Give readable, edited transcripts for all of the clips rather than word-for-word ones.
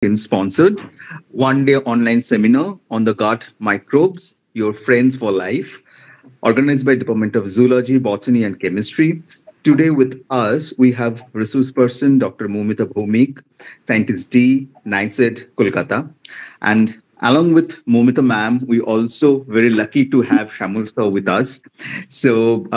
sponsored one-day online seminar on the gut microbes, your friends for life, organized by Department of Zoology, Botany, and Chemistry. Today with us, we have resource person Dr. Moumita Bhowmik, Scientist D, NICET, Kolkata. And along with Moumita ma'am, we also very lucky to have Shamul sir with us. So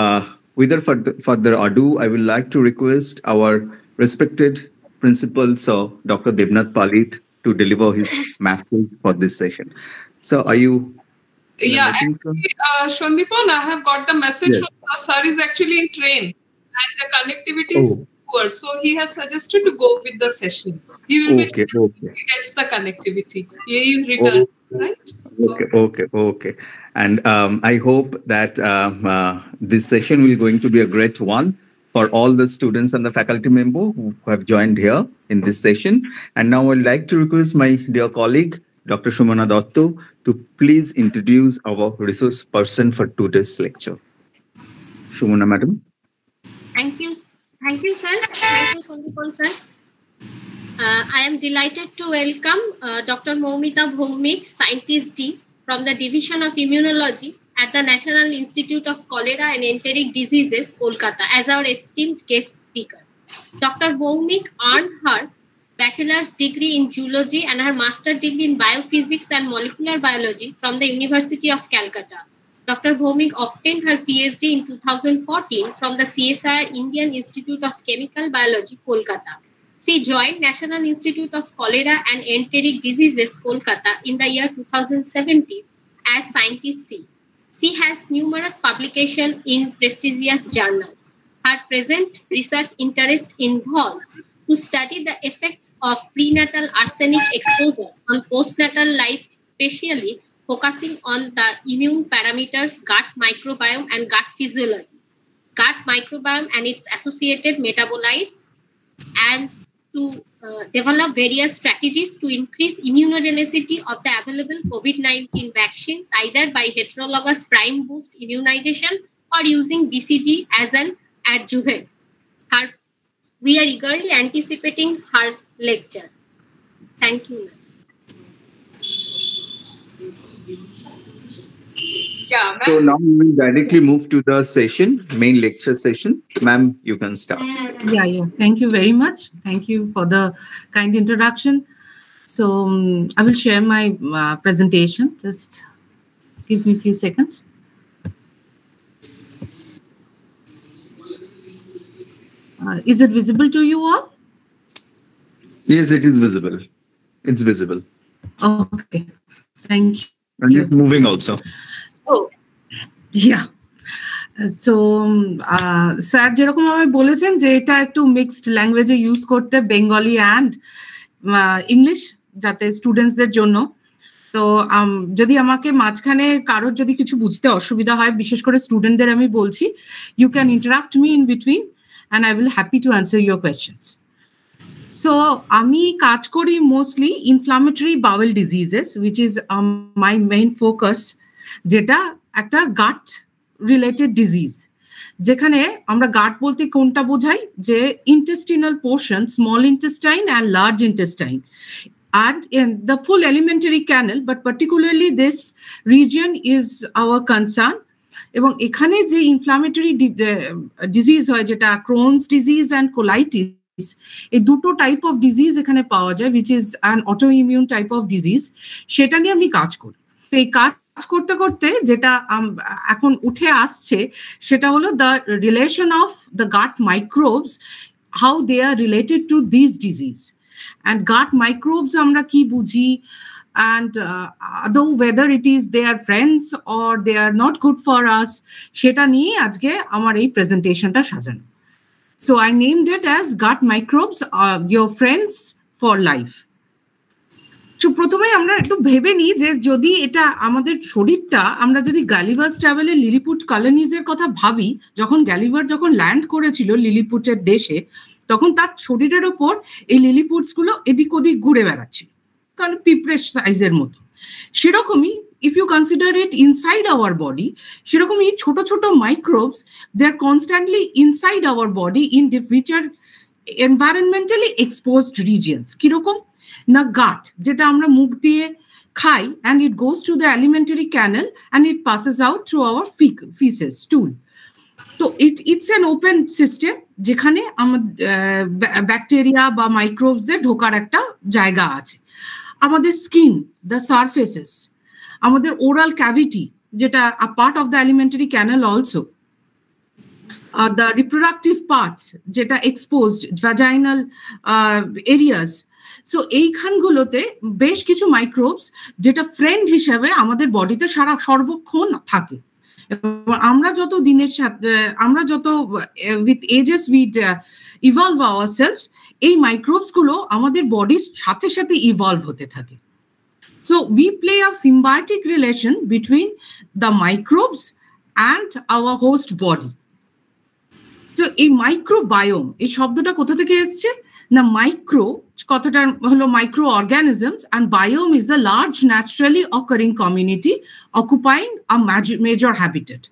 without further ado, I would like to request our respected principal, Sir Dr. Devnath Palit, to deliver his message for this session. So are you Yeah, actually, Shandipan, I have got the message from sir is actually in train and the connectivity is poor. So he has suggested to go with the session. He will be he gets the connectivity. He is returned, right? Okay. And I hope that this session will going to be a great one for all the students and the faculty member who have joined here in this session. And now I'd like to request my dear colleague, Dr. Shumana Dotto, to please introduce our resource person for today's lecture. Shumana, madam. Thank you, sir. Thank you, Sandipal, sir. I am delighted to welcome Dr. Moumita Bhowmik, Scientist D, from the Division of Immunology at the National Institute of Cholera and Enteric Diseases, Kolkata, as our esteemed guest speaker. Dr. Bhowmik earned her bachelor's degree in zoology and her master's degree in biophysics and molecular biology from the University of Calcutta. Dr. Bhowmik obtained her PhD in 2014 from the CSIR Indian Institute of Chemical Biology, Kolkata. She joined National Institute of Cholera and Enteric Diseases, Kolkata in the year 2017 as Scientist C. She has numerous publications in prestigious journals. Her present research interest involves to study the effects of prenatal arsenic exposure on postnatal life, especially focusing on the immune parameters, gut microbiome, and gut physiology, gut microbiome and its associated metabolites, and to develop various strategies to increase immunogenicity of the available COVID-19 vaccines, either by heterologous prime boost immunization or using BCG as an adjuvant. We are eagerly anticipating her lecture. Thank you, ma'am. Yeah, so now we will directly move to the session, main lecture session. Ma'am, you can start. Yeah. Thank you very much. Thank you for the kind introduction. So I will share my presentation. Just give me a few seconds. Is it visible to you all? Yes, it is visible. It's visible. Okay. Thank you. And it's moving also. Oh, yeah. So, sir যেরকম আমায় বলেছেন যে এটা একটু mixed ল্যাঙ্গুয়েজে use করতে, Bengali and English, যাতে স্টুডেন্টসদের জন্য। তো যদি আমাকে মাঝখানে কারোর যদি কিছু বুঝতে অসুবিধা হয়, বিশেষ করে স্টুডেন্টদের আমি বলছি, you can interrupt me in between and I will happy to answer your questions. So, আমি কাজ করি mostly inflammatory bowel diseases, which is my main focus, যেটা একটা gut related disease. যেখানে আমরা gut বলতে কোনটা বোঝাই, যে intestinal portion, small intestine and large intestine, and in the full alimentary canal, but particularly this region is our concern. এবং এখানে যে ইনফ্লামেটরি ডিজিজ হয়, যেটা ক্রোনস ডিজিজ অ্যান্ড কোলাইটিস, এই দুটো টাইপ অফ ডিজিজ এখানে পাওয়া যায়, which is an auto immune type of disease, সেটা নিয়ে আমি কাজ করি। তো এই কাজ করতে করতে যেটা এখন উঠে আসছে, সেটা হলো the relation of the gut microbes, how they are related to this disease. And gut microbes আমরা কি বুঝি, and although whether it is they are friends or they are not good for us, সেটা নিয়ে আজকে আমার এই প্রেজেন্টেশনটা সাজানো। So I named it as gut microbes, your friends for life. So প্রথমে আমরা একটু ভেবে নিই যে যদি এটা আমাদের শরীরটা, আমরা যদি গ্যালিভার্স ট্রাভেলে লিলিপুট কলোনিজের কথা ভাবি, যখন গ্যালিভার ল্যান্ড করেছিল লিলিপুটের দেশে, তখন তার শরীরের ওপর এই লিলিপুটস গুলো এদিক ওদিক ঘুরে বেড়াচ্ছিল, কারণ পিঁপড়ের সাইজের মতো। সেরকমই if you consider it inside our body, সেরকমই ছোট ছোট microbes, they are constantly inside our body in which are environmentally exposed regions. কিরকম? না গাট, যেটা আমরা মুখ দিয়ে খাই, and it goes to the alimentary canal and it passes out through our feces, stool. তো it's an open system যেখানে bacteria বা মাইক্রোবসদের ঢোকার একটা জায়গা আছে। আমাদের স্কিন, দ্য সারফেসেস, আমাদের ওরাল ক্যাভিটি যেটা a part of the alimentary canal also, the reproductive parts যেটা exposed, vaginal areas. সো এইখানগুলোতে বেশ কিছু মাইক্রোবস যেটা ফ্রেন্ড হিসেবে আমাদের বডিতে সর্বক্ষণ থাকে। আমরা যত দিনের সাথে with edges we evolve ourselves, এই মাইক্রোবস গুলো আমাদের বডির সাথে সাথে ইভলভ হতে থাকে। So we play a symbiotic relation between the microbes and our host body. তো এই মাইক্রোবায়োম, এই শব্দটা কোথা থেকে এসছে না, মাইক্রো কথাটা হলো micro organisms, and biome is the large naturally occurring community occupying a major habitat.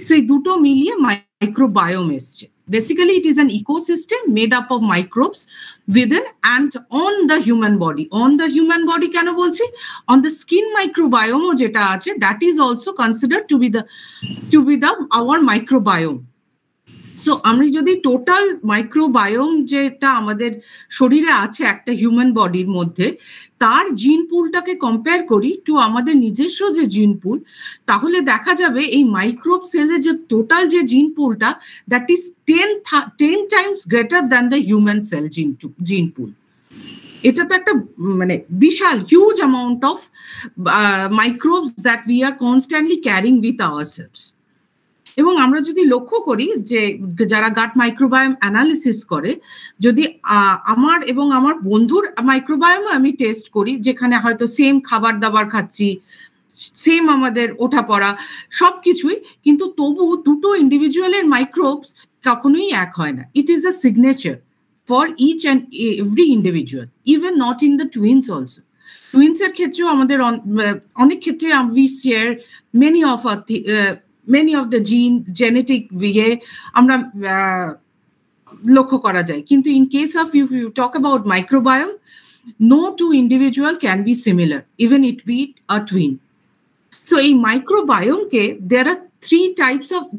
So এই দুটো মিলিয়ে মাইক্রোবায়োম এসছে। Basically it is an ecosystem made up of microbes within and on the human body. On the human body কেন বলছি, on the skin microbiome যেটা আছে, that is also considered to be the our microbiome. So আমরা যদি total microbiome যেটা আমাদের শরীরে আছে একটা হিউম্যান বডির মধ্যে, তার জিন পুলটাকে কম্পেয়ার করি টু আমাদের নিজস্ব যে জিন পুল, তাহলে দেখা যাবে এই মাইক্রোব সেলের যে টোটাল যে জিন পুলটা, that is 10 times greater than the human cell gene pool. এটা তো একটা মানে বিশাল huge amount of microbes that we are constantly carrying with ourselves. এবং আমরা যদি লক্ষ্য করি যে যারা গাট মাইক্রোবায়োম অ্যানালিসিস করে, যদি আমার এবং আমার বন্ধুর মাইক্রোবায়োম আমি টেস্ট করি, যেখানে হয়তো সেম খাবার দাবার খাচ্ছি, সেম আমাদের ওঠা পড়া সবকিছুই, কিন্তু তবু দুটো ইন্ডিভিজুয়ালের মাইক্রোবস কখনোই এক হয় না। It is a signature for each and every individual, even not in the twins also. টুইন্সের ক্ষেত্রেও আমাদের অনেক ক্ষেত্রে we share many of the genetic ইয়ে আমরা লক্ষ্য করা যায়, কিন্তু in case of if you talk about microbiome, no two individual can be similar, even it be a twin. So in microbiome ke there are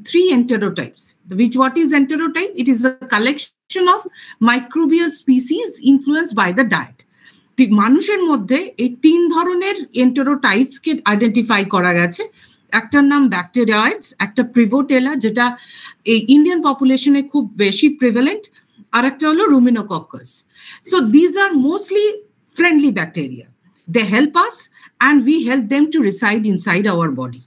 three enterotypes. What is enterotype? It is a collection of microbial species influenced by the diet. মানুষের মধ্যে এই 3 ধরনের এন্টেরোটাইপস কে identify করা গেছে। একটার নাম ব্যাকটেরিয়াইডস, একটা প্রিভোটেলা যেটা এই ইন্ডিয়ান পপুলেশনে খুব বেশি প্রিভ্যালেন্ট, আর একটা হলো Ruminococcus. So these are mostly friendly bacteria, they help us and we help them to reside inside our body.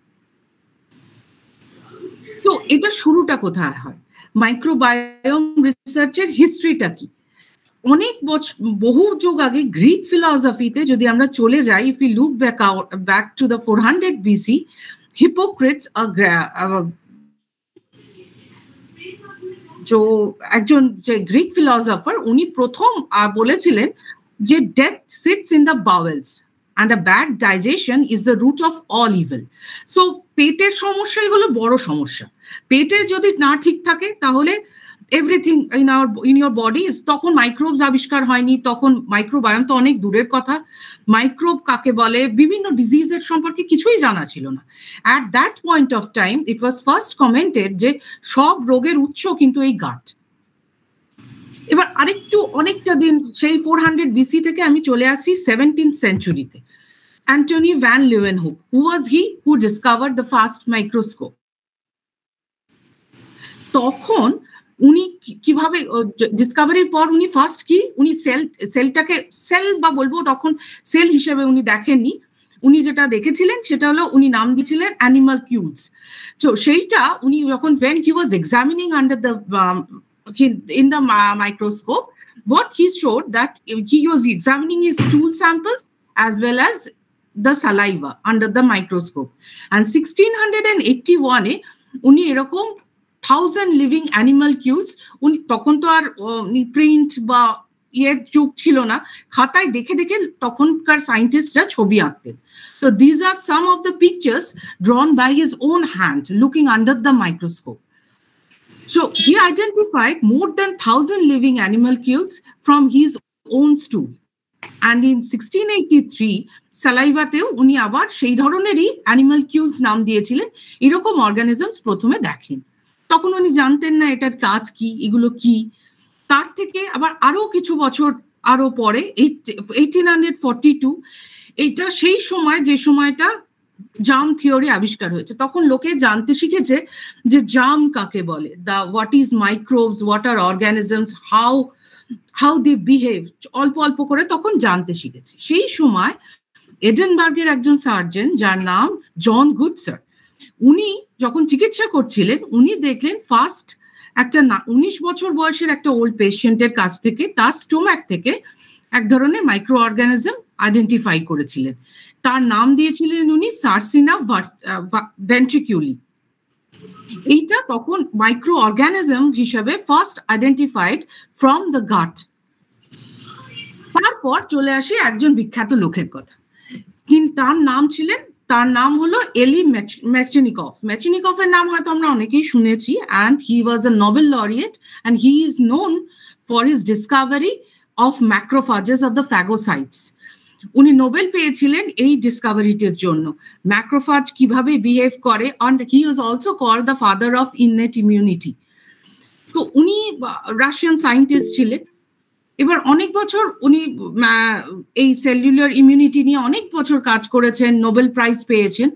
So এটা শুরুটা কোথায় হয়, মাইক্রোবায়োম রিসার্চের হিস্ট্রিটা কি? অনেক বহু যুগ আগে গ্রিক ফিলসফিতে যদি আমরা চলে যাই, if you look back to the 400 BC, Hippocrates, একজন যে গ্রিক ফিলসফার, উনি প্রথম বলেছিলেন যে death sits in the bowels and a bad digestion is the root of all evil. So পেটের সমস্যাই হলো বড় সমস্যা। পেটে যদি না ঠিক থাকে তাহলে এভরিথিং ইন ইউর বডি, তখন মাইক্রোবস আবিষ্কার হয়নি, তখন মাইক্রোবায়োম তো অনেক দূরের কথা। মাইক্রোব কাকে বলে, বিভিন্ন ডিজিজের সম্পর্কে কিছুই জানা ছিল না। At that point of time it was first commented যে সব রোগের উৎস কিন্তু এই গাট। এবার আরেকটু অনেকটা দিন, সেই 400 BC থেকে আমি চলে আসি 17th সেঞ্চুরিতে। Antony van Leeuwenhoek, who was he who discovered the first microscope. তখন উনি কিভাবে ডিসকভারির পর উনি ফার্স্ট কি, উনি সেলটাকে সেল বা বলবো তখন সেল হিসেবে উনি দেখেননি, উনি যেটা দেখেছিলেন সেটা হলো উনি নাম দিয়েছিলেন অ্যানিমাল কিউলস। তো সেইটা উনি যখন when he was examining under the in the microscope, what he showed that he was examining his stool samples as well as the saliva under the microscope, and 1681 এ উনি এরকম 1000 লিভিং অ্যানিমাল কিউলস, উনি তখন তো আর print বা ইয়ের যুগ ছিল না, খাতায় দেখে দেখে তখনকার সায়েন্টিস্টরা ছবি আঁকতেন। তো these are some of the pictures drawn by his own hand looking under the microscope. So he identified more than 1000 living animal kills from his own stool. And in 1683 স্যালাইভাতেও উনি আবার সেই ধরনেরই অ্যানিমাল কিউলস নাম দিয়েছিলেন। এরকম অর্গানিজমস প্রথমে দেখেন, তখন উনি জানতেন না এটার কাজ কি, এগুলো কি। তার থেকে আবার আরো কিছু বছর আরো পরে 1842 এইটা সেই সময় যে সময়টা জার্ম থিওরি আবিষ্কার হয়েছে, তখন লোকে জানতে শিখেছে যে জার্ম কাকে বলে, what is microbes, what are organisms, how they behave, অল্প অল্প করে তখন জানতে শিখেছে। সেই সময় এডেনবার্গের একজন সার্জন যার নাম জন গুডসার, উনি যখন চিকিৎসা করছিলেন উনি দেখলেন ফার্স্ট একটা 19 বছর বয়সের একটা ওল্ড পেশেন্টের কাছ থেকে তার স্টোম্যাক থেকে এক ধরনের মাইক্রো অর্গানিজম আইডেন্টিফাই করেছিলেন। তার নাম দিয়েছিলেন উনি সার্সিনা ভেন্ট্রিকিউলি। এইটা তখন মাইক্রো অর্গানিজম হিসেবে ফার্স্ট আইডেন্টিফাইড ফ্রম দ্য গাট। তারপর চলে আসি একজন বিখ্যাত লোকের কথা, কিন্তু তার নাম হলো এলি মেচনিকভ। মেচনিকভের নাম হয়তো আমরা অনেকেই শুনেছি, and he was a Nobel laureate and he is known for his discovery of macrophages of the phagocytes. উনি নোবেল পেয়েছিলেন এই ডিসকভারিটির জন্য, ম্যাক্রোফাজ কিভাবে বিহেভ করে, and he is also called the father of innate immunity. তো উনি Russian scientist ছিলেন। এবার অনেক বছর উনি এই সেলুলার ইমিউনিটি নিয়ে অনেক বছর কাজ করেছেন, নোবেল প্রাইজ পেয়েছেন,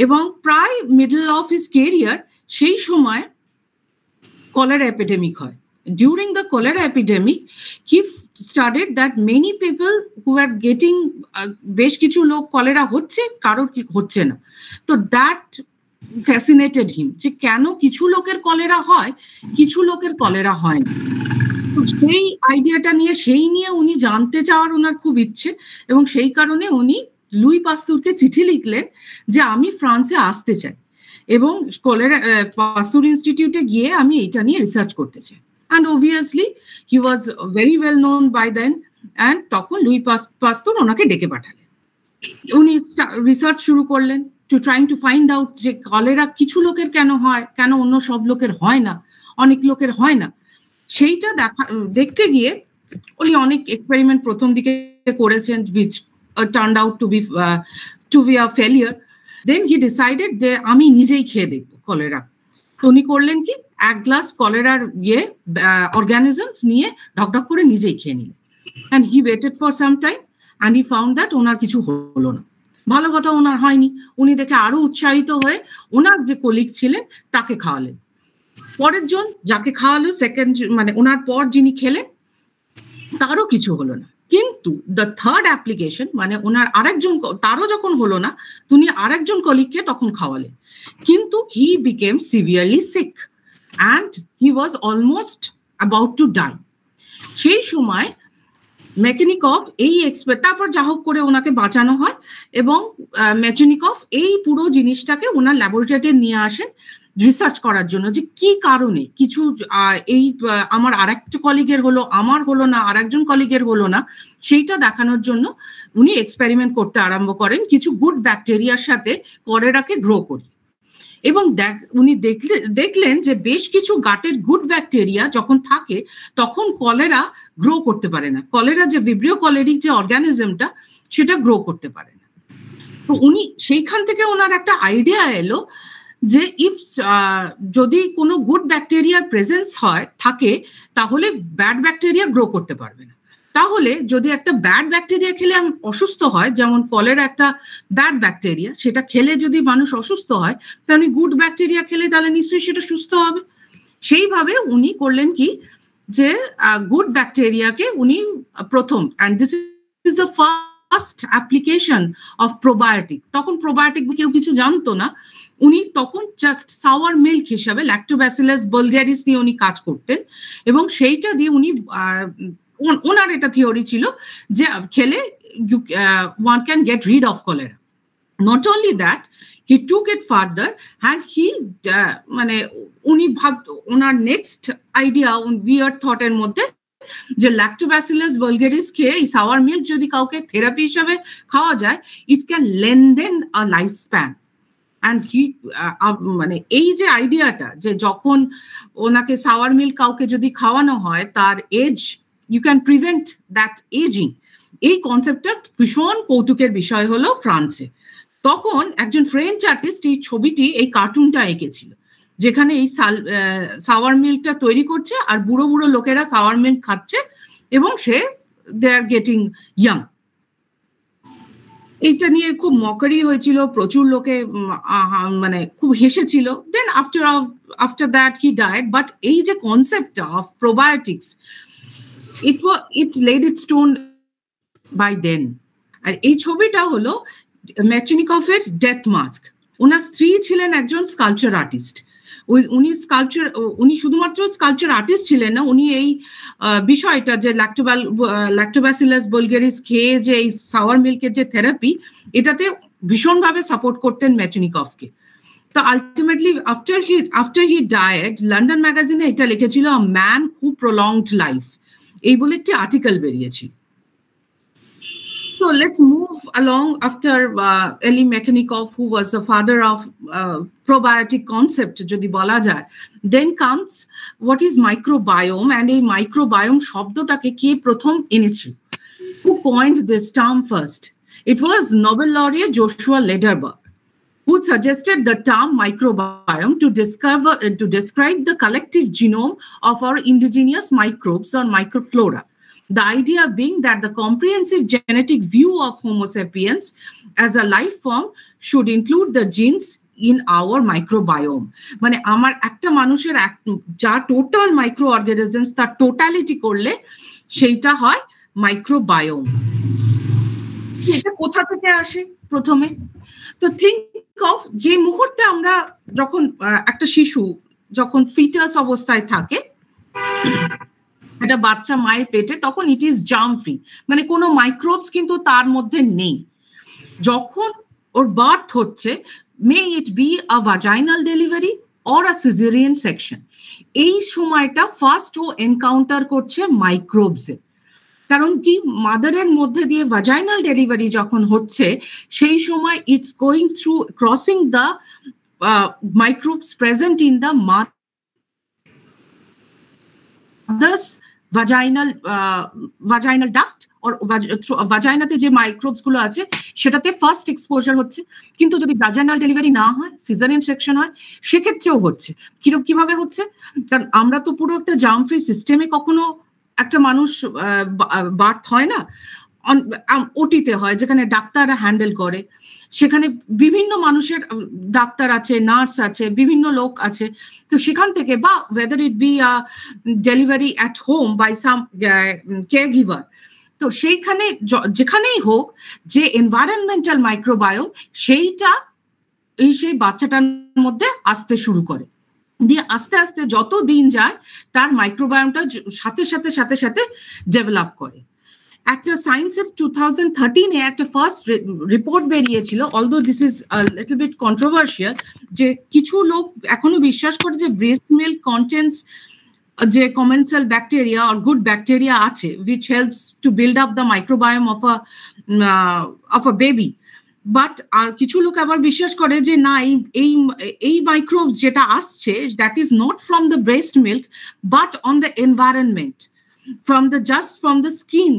এবং প্রায় মিডল অফ হিজ কেরিয়ার সেই সময় কলেরা এপিডেমিক হয়। During the cholera epidemic he studied that many people who are getting, বেশ কিছু লোক কলেরা হচ্ছে, কারোর কি হচ্ছে না। তো দ্যাট ফ্যাসিনেটেড হিম, যে কেন কিছু লোকের কলেরা হয়, কিছু লোকের কলেরা হয় না। সেই আইডিয়াটা নিয়ে উনি জানতে চাওয়ার ওনার খুব ইচ্ছে, এবং সেই কারণে উনি লুই পাস্তুরকে চিঠি লিখলেন যে আমি ফ্রান্সে আসতে চাই এবং কলেরা পাস্তুর ইনস্টিটিউটে গিয়ে আমি এটা নিয়ে রিসার্চ করতে চাই। And obviously he was very well known by then, and তখন লুই পাস্তুর ওনাকে ডেকে পাঠালেন। উনি রিসার্চ শুরু করলেন to trying to find out যে কলেরা কিছু লোকের কেন হয়, কেন অন্য সব লোকের হয় না, অনেক লোকের হয় না। সেইটা দেখতে গিয়ে উনি অনেক এক্সপেরিমেন্ট প্রথম দিকে করেছেন, which turned out to be a failure. Then he decided যে আমি নিজেই খেয়ে দেখবো কলেরা। তো উনি করলেন কি, 1 গ্লাস কলেরার অর্গানিজমস নিয়ে ঢকঢক করে নিজেই খেয়ে নিলেন। and he waited for some time and he found that ওনার কিছু হলো না। ভালো কথা, ওনার হয়নি। উনি দেখে আরো উৎসাহিত হয়ে ওনার যে কলিগ ছিলেন তাকে খাওয়ালেন। পরের জন যাকে খাওয়ালো, সেকেন্ড মানে ওনার পর যিনি খেলেন তারও কিছু হলো না। কিন্তু দ্য থার্ড অ্যাপ্লিকেশন, মানে ওনার আরেকজন, তারও যখন হলো না, তিনি আরেকজন কলিগকে তখন খাওয়ালেন, কিন্তু he became severely sick and he was almost about to die. সেই সময় মেচনিকভ এই তারপর যা হোক করে ওনাকে বাঁচানো হয়, এবং মেচনিকভ এই পুরো জিনিসটাকে ওনার ল্যাবরেটরিতে নিয়ে আসেন রিসার্চ করার জন্য, যে কি কারণে কিছু এই আমার আরেকটা কলিগের হলো, আমার হলো না, আরেকজন কলিগের হলো না, সেইটা দেখানোর জন্য উনি এক্সপেরিমেন্ট করতে আরম্ভ করেন কিছু গুড ব্যাকটেরিয়ার সাথে কলেরাকে গ্রো করি। এবং উনি দেখলেন যে বেশ কিছু গাটের গুড ব্যাকটেরিয়া যখন থাকে তখন কলেরা গ্রো করতে পারে না, কলেরা যে ভিব্রিও কলেরিক যে অর্গানিজমটা সেটা গ্রো করতে পারে না। তো উনি সেইখান থেকে ওনার একটা আইডিয়া এলো যে যদি কোনো গুড ব্যাকটেরিয়ার প্রেজেন্স থাকে তাহলে ব্যাড ব্যাকটেরিয়া গ্রো করতে পারবে না। তাহলে যদি একটা ব্যাড ব্যাকটেরিয়া খেলে অসুস্থ হয়, যেমন কলেরা একটা ব্যাড ব্যাকটেরিয়া, সেটা খেলে যদি মানুষ অসুস্থ হয়, তাহলে গুড ব্যাকটেরিয়া খেলে তাহলে নিশ্চয়ই সেটা সুস্থ হবে। সেইভাবে উনি করলেন কি, যে গুড ব্যাকটেরিয়াকে উনি প্রথম, and this is the first application of probiotic. তখন প্রোবায়োটিক কেউ কিছু জানতো না, উনি তখন জাস্ট সাওয়ার মিল্ক হিসাবে ল্যাক্টোব্যাসিলাস বুলগারিস নিয়ে উনি কাজ করতেন, এবং সেইটা দিয়ে উনি ওনার এটা থিওরি ছিল যে খেলে one can get rid of cholera. Not only that, he took it further and he মানে উনি ওনার নেক্সট আইডিয়া উইয়ার্ড থটের মধ্যে যে ল্যাক্টোব্যাসিলাস বুলগারিস খেয়ে এই সাওয়ার মিল্ক যদি কাউকে থেরাপি হিসাবে খাওয়া যায়, ইট ক্যান লেনদেন আ লাইফ স্প্যান। অ্যান্ড হি মানে এই যে আইডিয়াটা, যে যখন ওনাকে সাওয়ার মিল্ক কাউকে যদি খাওয়ানো হয় তার age, you can prevent that aging, এই কনসেপ্টটা ভীষণ কৌতুকের বিষয় হলো ফ্রান্সে। তখন একজন ফ্রেঞ্চ আর্টিস্ট এই ছবিটি, এই কার্টুনটা এঁকেছিল, যেখানে এই সাওয়ার মিল্কটা তৈরি করছে আর বুড়ো বুড়ো লোকেরা সাওয়ার মিল্ক খাচ্ছে এবং দে আর গেটিং ইয়াং। এইটা নিয়ে খুব মকারি হয়েছিল, প্রচুর লোকে মানে খুব হেসেছিল। Then after that he died. But এই যে কনসেপ্টটা of probiotics, it led it stone by then. আর এই ছবিটা হলো মেচনিকফের ডেথ মাস্ক। ওনার স্ত্রী ছিলেন একজন স্কাল্পচার আর্টিস্ট। উনি শুধুমাত্র স্কাল্পচার আর্টিস্ট ছিলেন না, উনি এই বিষয়টা যে ল্যাক্টোব্যাসিলাস বুলগারিস খেয়ে যে এই সাওয়ার মিল্কের যে থেরাপি, এটাতে ভীষণভাবে সাপোর্ট করতেন মেচনিকফকে। তো ultimately after he died, London ম্যাগাজিনে এটা লিখেছিল a man who prolonged life, এই বলে একটি আর্টিকেল বেরিয়েছিল। So let's move along after Elie Mechnikov, who was the father of probiotic concept, jodi bola jay. Then comes what is microbiome, and a microbiome shabdotake ke prothom enechil. Who coined this term first? It was Nobel laureate Joshua Lederberg, who suggested the term microbiome to describe the collective genome of our indigenous microbes or microflora. The idea being that the comprehensive genetic view of Homo sapiens as a life form should include the genes in our microbiome. মানে আমার একটা মানুষের যা total micro organisms তার totality করলে সেইটা হয় microbiome. এটা কোথা থেকে আসে প্রথমে? তো থিঙ্ক অফ, যে মুহূর্তে আমরা যখন একটা শিশু যখন ফিটাস অবস্থায় থাকে, একটা বাচ্চা মায়ের পেটে, তখন ইট ইজ জার্ম ফ্রি, মানে কোনো মাইক্রোবস কিন্তু তার মধ্যে নেই। যখন ওর বার্থ হচ্ছে, may it be a vaginal delivery or a caesarean section, এই সময়টা ফার্স্ট ও এনকাউন্টার করছে মাইক্রোবসে। কারণ কি, মাদারের মধ্যে দিয়ে ভাজাইনাল ডেলিভারি যখন হচ্ছে, সেই সময় it's going through crossing the microbes present in the mother's vaginal duct or ভাজাইনাতে যে মাইক্রোবস গুলো আছে সেটাতে ফার্স্ট এক্সপোজার হচ্ছে। কিন্তু যদি ভাজাইনাল ডেলিভারি না হয়, সিজারিয়ান সেকশন হয়, সেক্ষেত্রেও হচ্ছে। কিভাবে হচ্ছে? কারণ আমরা তো পুরো একটা জার্ম ফ্রি সিস্টেমে কখনো একটা মানুষ বার্থ হয় না, ওটিতে হয়, যেখানে ডাক্তাররা হ্যান্ডেল করে। সেখানে বিভিন্ন মানুষের ডাক্তার আছে, নার্স আছে, বিভিন্ন লোক আছে। তো সেখান থেকে, বা whether it be a delivery at home by some caregiver, তো সেইখানে যেখানেই হোক, যে এনভায়রনমেন্টাল মাইক্রোবায়োম সেইটা সেই বাচ্চাটার মধ্যে আসতে শুরু করে। দিয়ে আস্তে আস্তে যত দিন যায়, তার মাইক্রোবায়োমটা সাথে সাথে ডেভেলপ করে। একটা সায়েন্সের 2013-এ একটা ফার্স্ট রিপোর্ট বেরিয়েছিল, although this is little bit controversial, যে কিছু লোক এখনো বিশ্বাস করে যে ব্রেস্ট মিল্ক কন্টেন্টস যে কমেন্সাল ব্যাকটেরিয়া আর গুড ব্যাকটেরিয়া আছে, which helps to build up the microbiome of a baby. But কিছু লোক আবার বিশ্বাস করে যে না, এই মাইক্রোবস যেটা আসছে, that is not from the breast milk but on the environment, from the skin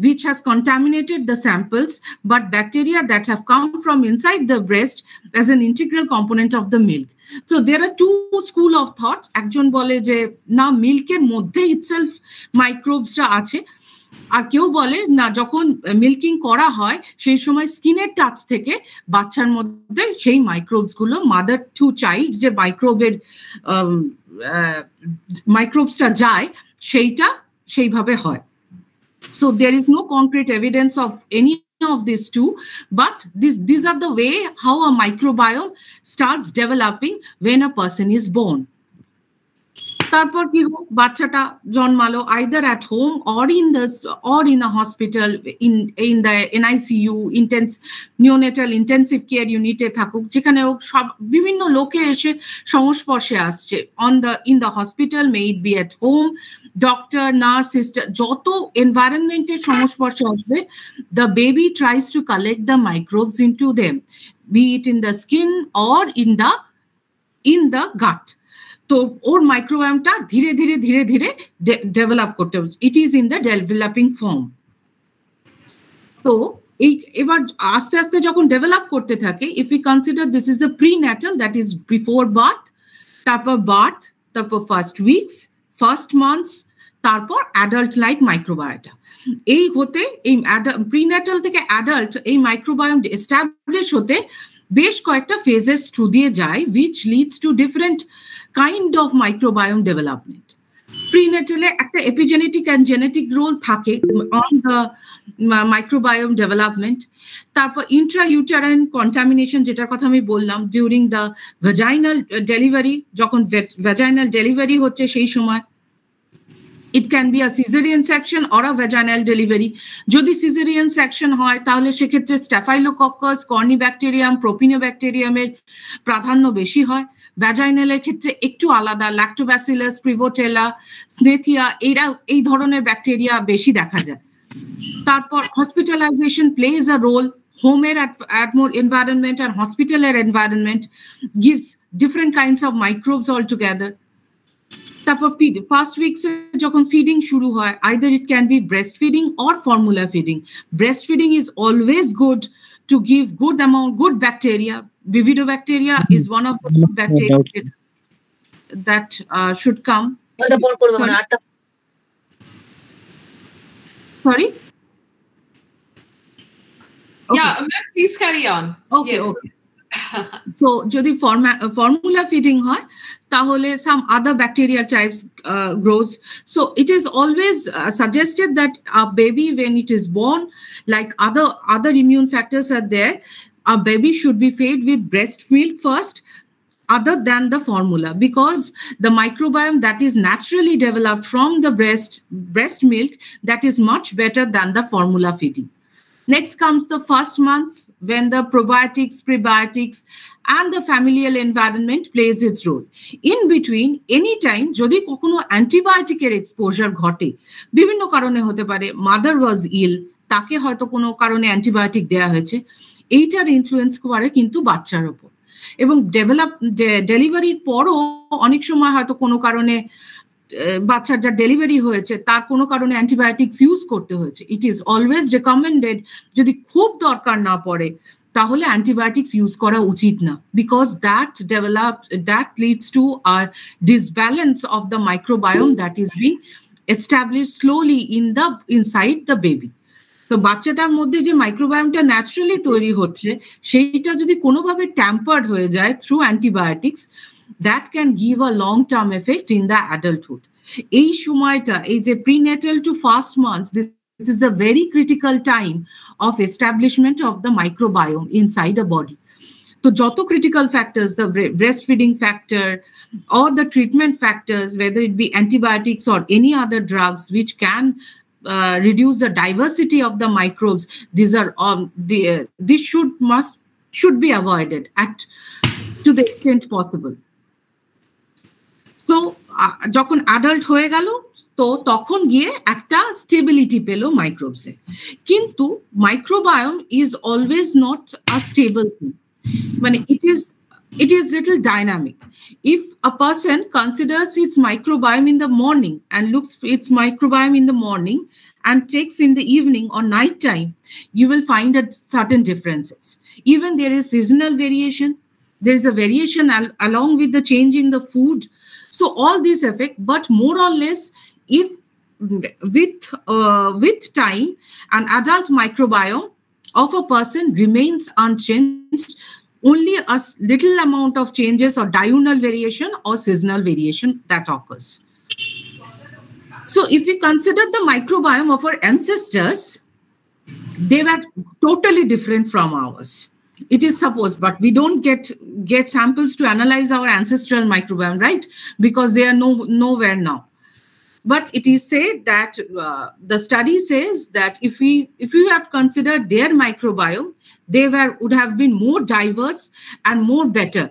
which has contaminated the samples, but bacteria that have come from inside the breast as an integral component of the milk. So there are two school of thoughts. একজন বলে যে না, মিল্কের মধ্যে itself মাইক্রোবসটা আছে, আর কেউ বলে না, যখন মিল্কিং করা হয় সেই সময় স্কিনের টাচ থেকে বাচ্চার মধ্যে সেই মাইক্রোবস গুলো মাদার টু চাইল্ড যে মাইক্রোবসটা যায়, সেইটা সেইভাবে হয়। So there is no concrete evidence of any of these two, but these are the way how a microbiome starts developing when a person is born. তারপর কি হোক, বাচ্চাটা জন্মালো either at home or in a hospital, in the NICU, neonatal intensive care unit এ থাকুক, যেখানে হোক, সব বিভিন্ন লোকে এসে সংস্পর্শে আসছে। in the hospital, may it be at home, doctor, nurse, sister, যত এনভায়রনমেন্টের সংস্পর্শে আসবে, the baby tries to collect the microbes into them, be it in the skin or in the gut. তো ওর মাইক্রোবায়োমটা ধীরে ধীরে ডেভেলপ করতে হবে। It is in the developing form. তো এই এবার আস্তে আস্তে যখন ডেভেলপ করতে থাকে, if we consider this is the prenatal, that is before birth, তারপর বার্থ, তারপর ফার্স্ট উইকস, ফার্স্ট মান্থস, তারপর অ্যাডাল্ট লাইক মাইক্রোবায়োটা। এই হতে এই প্রিন্যাটাল থেকে অ্যাডাল্ট এই মাইক্রোবায়োম এস্টাবলিশ হতে বেশ কয়েকটা ফেজেস থ্রু দিয়ে যায়, which leads to different kind of microbiome development. প্রিনেটালে একটা এপিজেনেটিক অ্যান্ড জেনেটিক রোল থাকে অন দ্য মাইক্রোবায়োম ডেভেলপমেন্ট। তারপর ইন্ট্রাইউটেরাইন কন্টামিনেশন, যেটার কথা আমি বললাম, ডিউরিং দ্য ভ্যাজাইনাল ডেলিভারি, যখন ভ্যাজাইনাল ডেলিভারি হচ্ছে সেই সময় it can be a cesarean section or a vaginal delivery. যদি cesarean section হয় তাহলে সেক্ষেত্রে স্ট্যাফাইলোকক্কাস, কর্নিব্যাকটেরিয়াম, প্রোপিনোব্যাকটেরিয়ামের প্রাধান্য বেশি হয়। ভ্যাজাইনালের ক্ষেত্রে একটু আলাদা, ল্যাক্টোব্যাসিলাস, প্রিভোটেলা, স্নেথিয়া, এই ধরনের ব্যাকটেরিয়া বেশি দেখা যায়। তারপর হসপিটালাইজেশন প্লেজ আ রোল। হোমের environment and hospital environment gives different kinds of microbes altogether. তারপর ফার্স্ট উইকসে যখন ফিডিং শুরু হয়, either it can be breastfeeding or formula feeding. Breastfeeding is always good to give good bacteria. Bifidobacteria is one of the good bacteria that should come. Sorry? Okay. Yeah, please carry on. Okay, yes. Okay. So যদি formula feeding হয় তাহলে some other bacteria types grows. So it is always suggested that a baby, when it is born, like other immune factors are there, a baby should be fed with breast milk first other than the formula, because the microbiome that is naturally developed from the breast milk, that is much better than the formula feeding. Next comes the first months, when the probiotics, prebiotics, and the familial environment plays its role. In between, anytime যদি কখনো অ্যান্টিবায়োটিকের exposure ঘটে, বিভিন্ন কারণে হতে পারে, mother was ইল, তাকে হয়তো কোনো কারণে অ্যান্টিবায়োটিক দেওয়া হয়েছে, এইটার ইনফ্লুয়েন্স করে কিন্তু বাচ্চার ওপর। এবং ডেলিভারির পরও অনেক সময় হয়তো কোনো কারণে বাচ্চার যা ডেলিভারি হয়েছে তার কোনো কারণে অ্যান্টিবায়োটিক্স ইউজ করতে হয়েছে। ইট ইজ অলওয়েজ রেকমেন্ডেড, যদি খুব দরকার না পড়ে তাহলে অ্যান্টিবায়োটিক্স ইউজ করা উচিত না, because that leads to a disbalance of the microbiome that is being establish slowly inside the baby. তো বাচ্চাটার মধ্যে যে মাইক্রোবায়োমটা ন্যাচারালি তৈরি হচ্ছে সেইটা যদি কোনোভাবে ট্যাম্পার্ড হয়ে যায় through antibiotics, that can give a long-term effect in the adulthood. এই সময়টা, এই যে prenatal to first months, this is a very critical time of establishment of the microbiome inside the body. So যত critical factors, the breastfeeding factor or the treatment factors, whether it be antibiotics or any other drugs which can reduce the diversity of the microbes, these are this should be avoided to the extent possible. So যখন adult হয়ে গেল তো তখন গিয়ে একটা stability পেল মাইক্রোবসে। কিন্তু microbiome is always not a stable thing, মানে it is little dynamic. If a person considers its microbiome in the morning and looks its microbiome in the morning and takes in the evening or night time, you will find certain differences. Even there is seasonal variation, there is a variation along with the change in the food. So all these affect, but more or less, if with time, an adult microbiome of a person remains unchanged, only a little amount of changes or diurnal variation or seasonal variation that occurs. So if we consider the microbiome of our ancestors, they were totally different from ours. It is supposed, but we don't get samples to analyze our ancestral microbiome, right? Because they are nowhere now. But it is said that the study says that if we have considered their microbiome, they would have been more diverse and more better,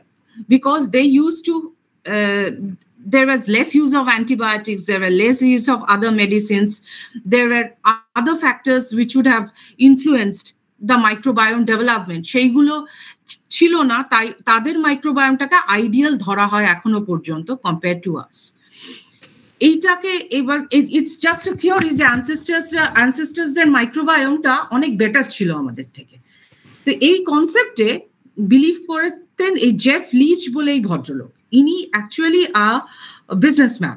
because they used to there was less use of antibiotics, there were less use of other medicines, there were other factors which would have influenced the microbiome development. সেইগুলো ছিল না, তাই তাদের মাইক্রোবায়োমটাকে ideal ধরা হয় এখনো পর্যন্ত compare to us. এইটাকে এবার ইটস জাস্ট এ থিওরি যে অ্যানসেস্টার্সদের মাইক্রোবায়োমটা অনেক বেটার ছিল আমাদের থেকে। তো এই কনসেপ্টে বিলিভ করতেন এই জেফ লিচ বলে এই ভদ্রলোক। ইনি actually a businessman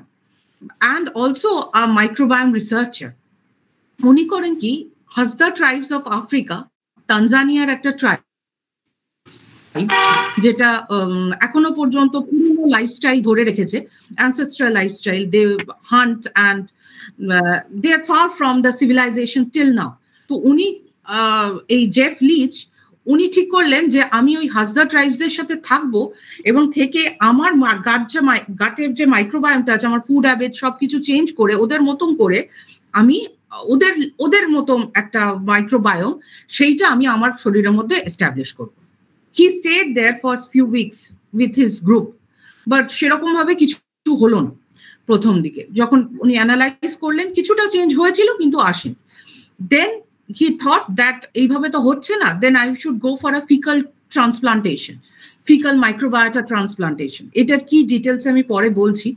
and also a microbiome researcher. উনি করেন কি, হাসদা ট্রাইবস অফ আফ্রিকা, তানজানিয়ার একটা ট্রাইব, যেটা এখনো পর্যন্ত পুরনো লাইফস্টাইল ধরে রেখেছে, ancestral lifestyle. They hunt and they are far from the civilization till now. তো উনি এই জেফ লিচ উনি ঠিক করলেন যে আমি ওই হাসদা ট্রাইবসদের সাথে থাকবো এবং থেকে আমার গাটের যে মাইক্রোবায়োমটা আছে, আমার ফুড হ্যাবিট সবকিছু চেঞ্জ করে ওদের মতন করে আমি ওদের মতো একটা মাইক্রোবায়োম সেইটা আমি আমার শরীরের মধ্যে এস্টাবলিশ করবো। He stayed there for a few weeks with his group, but সেরকম ভাবে কিছু হলো না প্রথম দিকে। যখন উনি অ্যানালাইজ করলেন কিছুটা চেঞ্জ হয়েছিল কিন্তু আসেনি। Then he thought that এইভাবে তো হচ্ছে না, then I should go for a fecal transplantation, fecal microbiota transplantation. এটার কি ডিটেলস আমি পরে বলছি।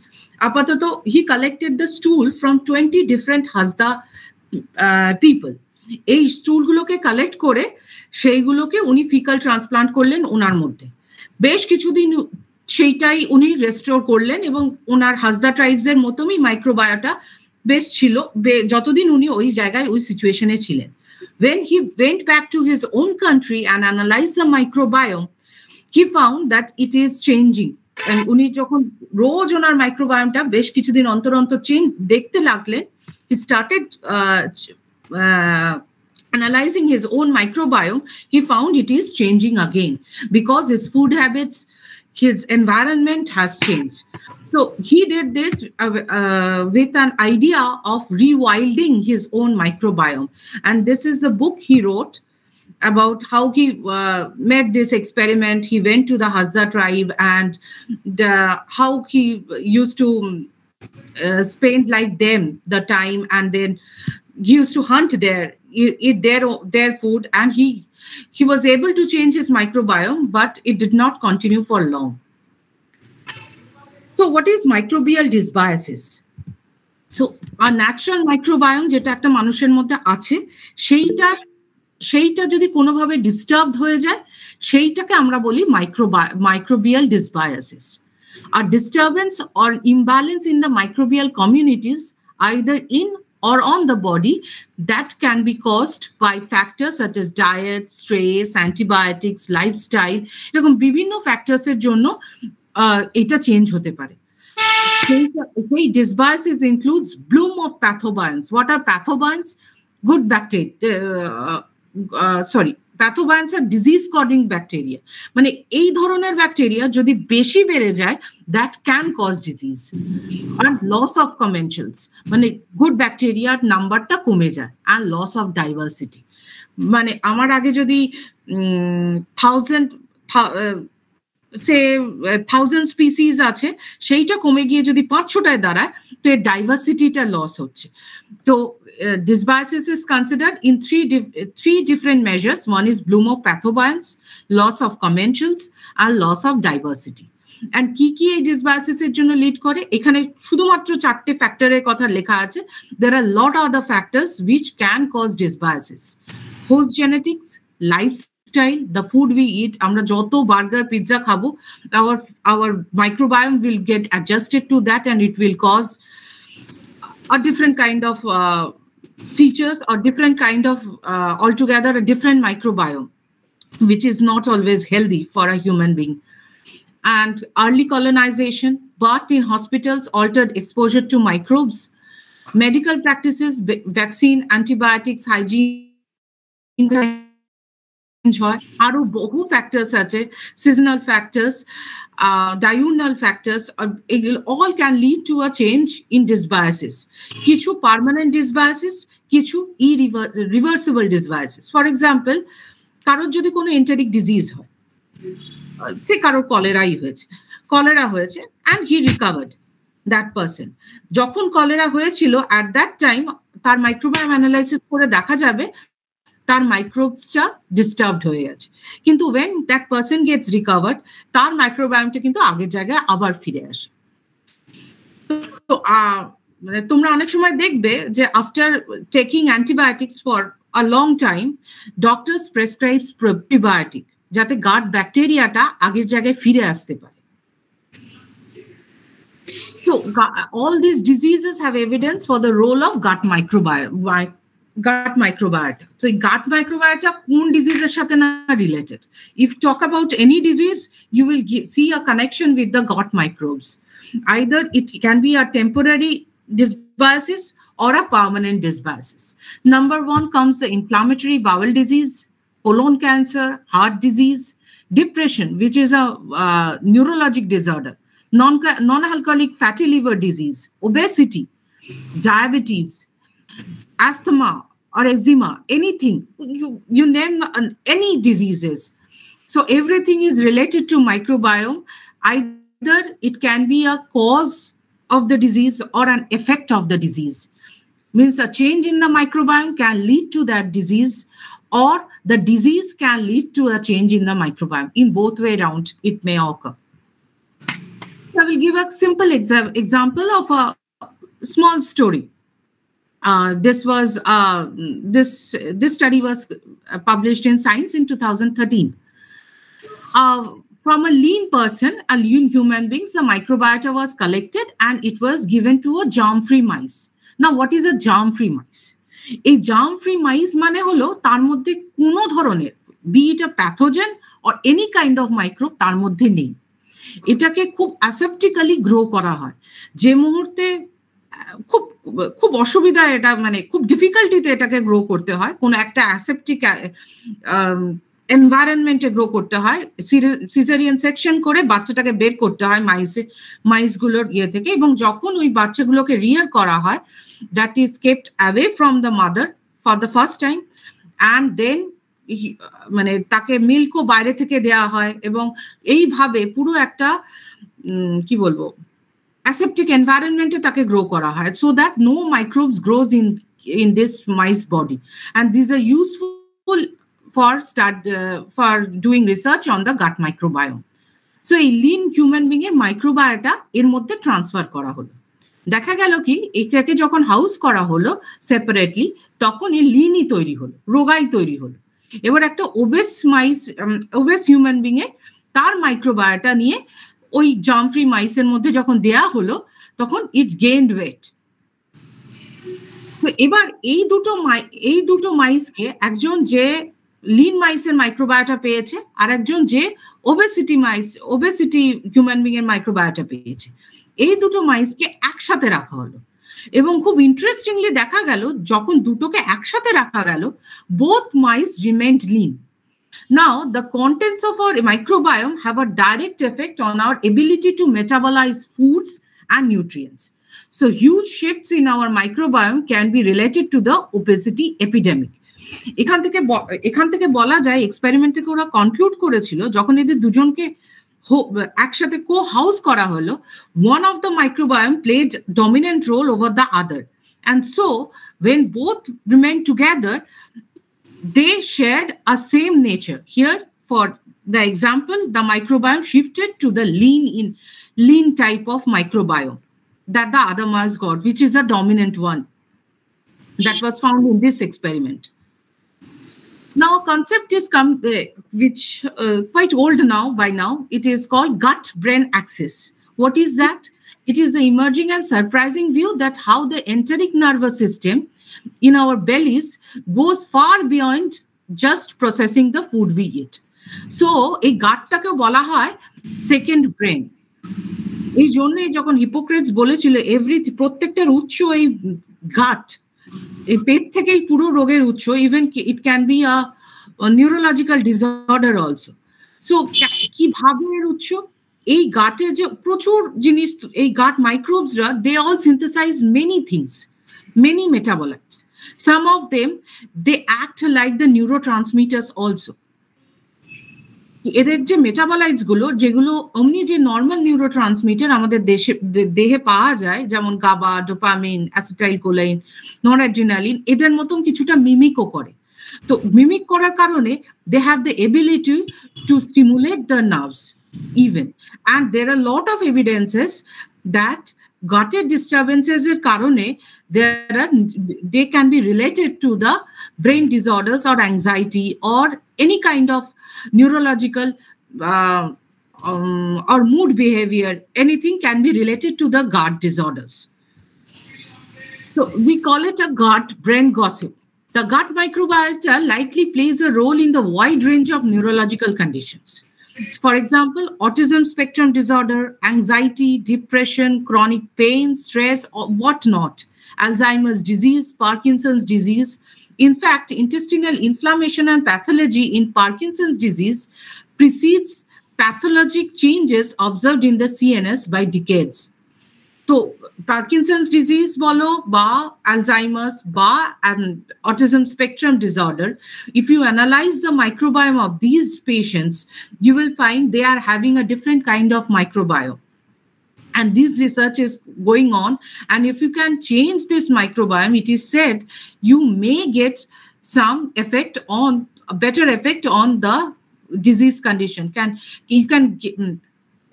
আপাতত he collected the stool from 20 different Hazda people. এই স্টুলগুলোকে কালেক্ট করে সেইগুলোকে উনি ফিকাল ট্রান্সপ্লান্ট করলেন ওনার মধ্যে। বেশ কিছুদিন সেইটাই উনি রেস্টোর করলেন এবং ওনার হাসদা ট্রাইবসের মতনই মাইক্রোবায়োটা বেশ ছিল যতদিন উনি ওই জায়গায় ওই সিচুয়েশনে ছিলেন। When he went back to his own country and analyzed the microbiome, he found that it is changing. And উনি যখন রোজ ওনার মাইক্রোবায়োমটা বেশ কিছুদিন অন্তর অন্তর চেঞ্জ দেখতে লাগলেন, he started analyzing his own microbiome. He found it is changing again because his food habits, his environment has changed. So he did this with an idea of rewilding his own microbiome. And this is the book he wrote about how he made this experiment. He went to the Hazda tribe and how he used to spend like them the time, and then he used to hunt there, eat their food, and he was able to change his microbiome, but it did not continue for long. So what is microbial dysbiosis? So a natural microbiome যেটা একটা মানুষের মধ্যে আছে সেইটা যদি কোনোভাবে disturbed হয়ে যায় সেইটাকে আমরা বলি microbial dysbiosis. A disturbance or imbalance in the microbial communities, either in or on the body, that can be caused by factors such as diet, stress, antibiotics, lifestyle. এরকম বিভিন্ন ফ্যাক্টরসের জন্য এটা চেঞ্জ হতে পারে। সেই dysbiosis includes bloom of pathobionts. What are pathobionts? Good bacteria. Pathobionts are disease causing bacteria. মানে এই ধরনের ব্যাকটেরিয়া যদি বেশি বেড়ে যায়, that can cause disease. And loss of commensals, মানে good bacteria নাম্বারটা কমে যায়, and loss of diversity. মানে আমার আগে যদি 1000 স্পিসিস আছে, সেইটা কমে গিয়ে যদি 500টায় দাঁড়ায়, তো এর ডাইভার্সিটিটা লস হচ্ছে। তো dysbiosis is considered in three different measures. One is bloom of pathobionts, loss of commensals, and loss of diversity. And কি এই dysbiosis এর জন্য লিড করে, এখানে শুধুমাত্র 4টে ফ্যাক্টরের কথা লেখা আছে। There are a lot of other factors which can cause dysbiosis. Host genetics, lifestyle, the food we eat. আমরা যত বার্গার পিৎজা খাবো, our microbiome will get adjusted to that, and it will cause a different kind of features, or different kind of altogether a different microbiome, which is not always healthy for a human being. And early colonization, birth in hospitals, altered exposure to microbes, medical practices, vaccine, antibiotics, hygiene, আরো বহু factors আছে, seasonal factors, diurnal factors, all can lead to a change in dysbiosis. কিছু permanent dysbiosis, কিছু irreversible dysbiosis. For example, কারোর যদি কোনো enteric disease হয়, সে কারোর কলেরা হয়েছে and he recovered, that person. যখন কলেরা হয়েছিল at that time তার মাইক্রোবায়োম অ্যানালাইসিস করে দেখা যাবে তার মাইক্রোবসটা ডিস্টার্বড হয়ে আছে, কিন্তু when that person gets recovered, তার মাইক্রোবায়োমটা কিন্তু আগের জায়গায় আবার ফিরে আসে। তোমরা অনেক সময় দেখবে যে after taking antibiotics for a long time doctors prescribes prebiotic যাতে গাট ব্যাকটেরিয়াটা আগের জায়গায় ফিরে আসতে পারে। So all these diseases have evidence for the role of gut microbiota. So gut microbiota কোন diseases সাথে না related. If talk about any disease, you will see a connection with the gut microbes. Either it can be a temporary dysbiosis or a permanent dysbiosis. Number one comes the inflammatory bowel disease, colon cancer, heart disease, depression, which is a neurologic disorder, non-alcoholic fatty liver disease, obesity, diabetes, asthma or eczema, anything, you name any diseases. So everything is related to microbiome. Either it can be a cause of the disease or an effect of the disease. Means a change in the microbiome can lead to that disease, or the disease can lead to a change in the microbiome. In both way around, it may occur. I will give a simple example of a small story. This study was published in Science in 2013. From a lean person, a lean human being, the microbiota was collected and it was given to a germ-free mice. Now, what is a germ-free mice? A germ-free mice মানে হলো তার মধ্যে কোনো ধরনের be it a pathogen or any kind of microbe তার মধ্যে নেই। এটাকে খুব অ্যাসেপ্টিক্যালি গ্রো করা হয়। যে মুহূর্তে খুব খুব অসুবিধা, এটা মানে খুব ডিফিকাল্টিতে এটাকে গ্রো করতে হয়, কোনো একটা অ্যাসেপ্টিক এনভায়রনমেন্টে গ্রো করতে হয়, সিজারিয়ান সেকশন করে বাচ্চাটাকে বের করতে হয় মাইসগুলোর ইয়ে থেকে, এবং যখন ওই বাচ্চাগুলোকে রিয়ার করা হয়, that is kept away from the mother for the first time, and then মানে তাকে মিল্কও বাইরে থেকে দেওয়া হয়, এবং এইভাবে পুরো একটা কি বলবো aseptic environment take grow kora hai, so that no microbes grows in this mice body, and these are useful for doing research on the gut microbiome. So a lean human being এর microbiota এর মধ্যে transfer করা হলো। দেখা গেল কি এটাকে যখন হাউস করা হলো সেপারেটলি, তখন এই লিনই তৈরি হলো, রোগাই তৈরি হলো। এবার একটা ওবেস হিউম্যান বিং এ তার মাইক্রোবায়োটা নিয়ে ওই জার্ম ফ্রি মাইসের মধ্যে যখন দেয়া হলো, তখন ইট গেইনড ওয়েট। তো এবার এই দুটো মাইসকে, একজন যে লিন মাইসের মাইক্রোবায়োটা পেয়েছে আর একজন যে ওবেসিটি হিউম্যান বিং এর মাইক্রোবায়োটা পেয়েছে, এই দুটো মাইসকে একসাথে রাখা হলো, এবং খুব ইন্টারেস্টিংলি দেখা গেল যখন দুটোকে একসাথে রাখা গেল, both mice remained lean. Now, the contents of our microbiome have a direct effect on our ability to metabolize foods and nutrients. So, huge shifts in our microbiome can be related to the obesity epidemic. এখান থেকে বলা যায় experiment থেকে ওরা conclude করেছিল, যখন এদের দুজনকে একসাথে co-house করা হলো, one of the microbiome played dominant role over the other, and so when both remained together, they shared a same nature. Here, for the example, the microbiome shifted to the lean type of microbiome that the other mouse got, which is a dominant one that was found in this experiment. Now, a concept is which quite old now. By now, it is called gut-brain axis. What is that? It is the emerging and surprising view that how the enteric nervous system in our bellies goes far beyond just processing the food we eat. So, এই গাটটাকে বলা হয় second brain. এই জন্যই যখন hypocrites বলেছিল প্রত্যেকটার উৎস এই গাট, এই পেট থেকেই পুরো রোগের উৎস, even it can be a neurological disorder also. So কিভাবে এর উৎস? এই গাটে যে প্রচুর জিনিস, এই গাট মাইক্রোবসরা they all synthesise many things, many metabolites. Some of them, they act like the neurotransmitters also. এদের যে মেটাবলাইটস গুলো, যেগুলো অমনি যে নর্মাল নিউরোট্রান্সমিটার আমাদের দেহে পাওয়া যায়, যেমন গাবা, ডোপামিন, অ্যাসিটাইল কোলাইন, নরঅ্যাড্রিনালিন, এদের মতন কিছুটা মিমিকও করে। তো মিমিক করার কারণে they have the ability to stimulate the nerves even, and there are a lot of evidences that gutter disturbances er karone they can be related to the brain disorders or anxiety or any kind of neurological or mood behavior. Anything can be related to the gut disorders. So we call it a gut-brain gossip. The gut microbiota likely plays a role in the wide range of neurological conditions. For example, autism spectrum disorder, anxiety, depression, chronic pain, stress, or whatnot, Alzheimer's disease, Parkinson's disease. In fact, intestinal inflammation and pathology in Parkinson's disease precedes pathologic changes observed in the CNS by decades. So, Parkinson's disease bolo ba Alzheimer's ba and autism spectrum disorder, if you analyze the microbiome of these patients, you will find they are having a different kind of microbiome. And this research is going on. And if you can change this microbiome, it is said you may get some effect on, a better effect on the disease condition. You can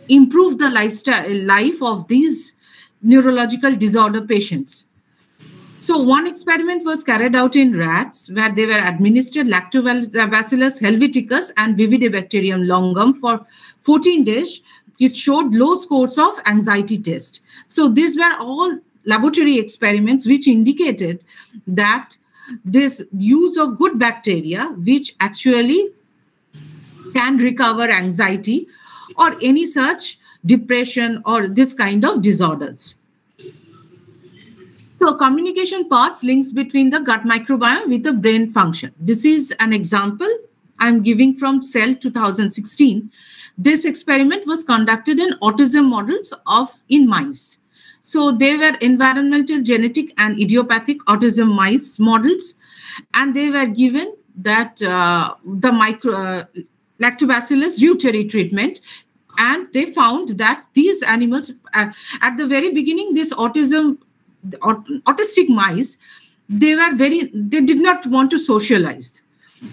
improve the life of these neurological disorder patients. So one experiment was carried out in rats where they were administered Lactobacillus helveticus and Bifidobacterium longum for 14 days. It showed low scores of anxiety test. So these were all laboratory experiments which indicated that this use of good bacteria, which actually can recover anxiety or any such depression or this kind of disorders. So communication paths links between the gut microbiome with the brain function. This is an example I'm giving from Cell 2016. This experiment was conducted in autism models in mice. So they were environmental, genetic, and idiopathic autism mice models, and they were given that the Lactobacillus reuteri treatment, and they found that these animals, at the very beginning, this autistic mice, they did not want to socialize.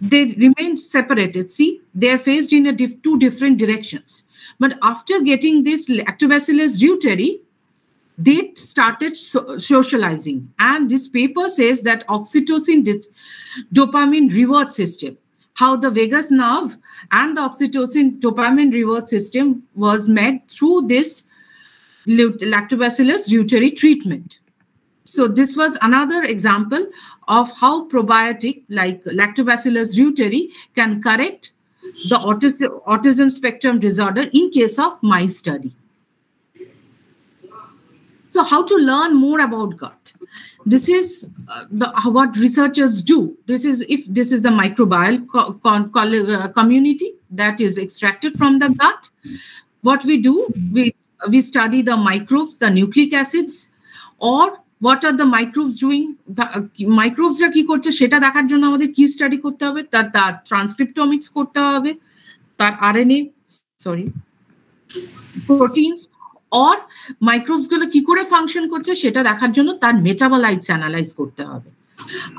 They remained separated. See, they are faced in two different directions. But after getting this Lactobacillus reuteri, they started socializing. And this paper says that oxytocin dopamine reward system, how the vagus nerve and the oxytocin dopamine reward system was made through this Lactobacillus reuteri treatment. So this was another example of how probiotic like Lactobacillus reuteri can correct the autism spectrum disorder in case of mice study. So how to learn more about gut? This is what researchers do. This is the microbial community that is extracted from the gut. What we do, we study the microbes, the nucleic acids, or what are the microbes doing? The microbes ra ki korche seta dekhar jonno amader ki study korte hobe, tar transcriptomics korte hobe, tar RNA, proteins, or microbes gulo ki kore function korche seta dekhar jonno tar metabolites analyze korte hobe.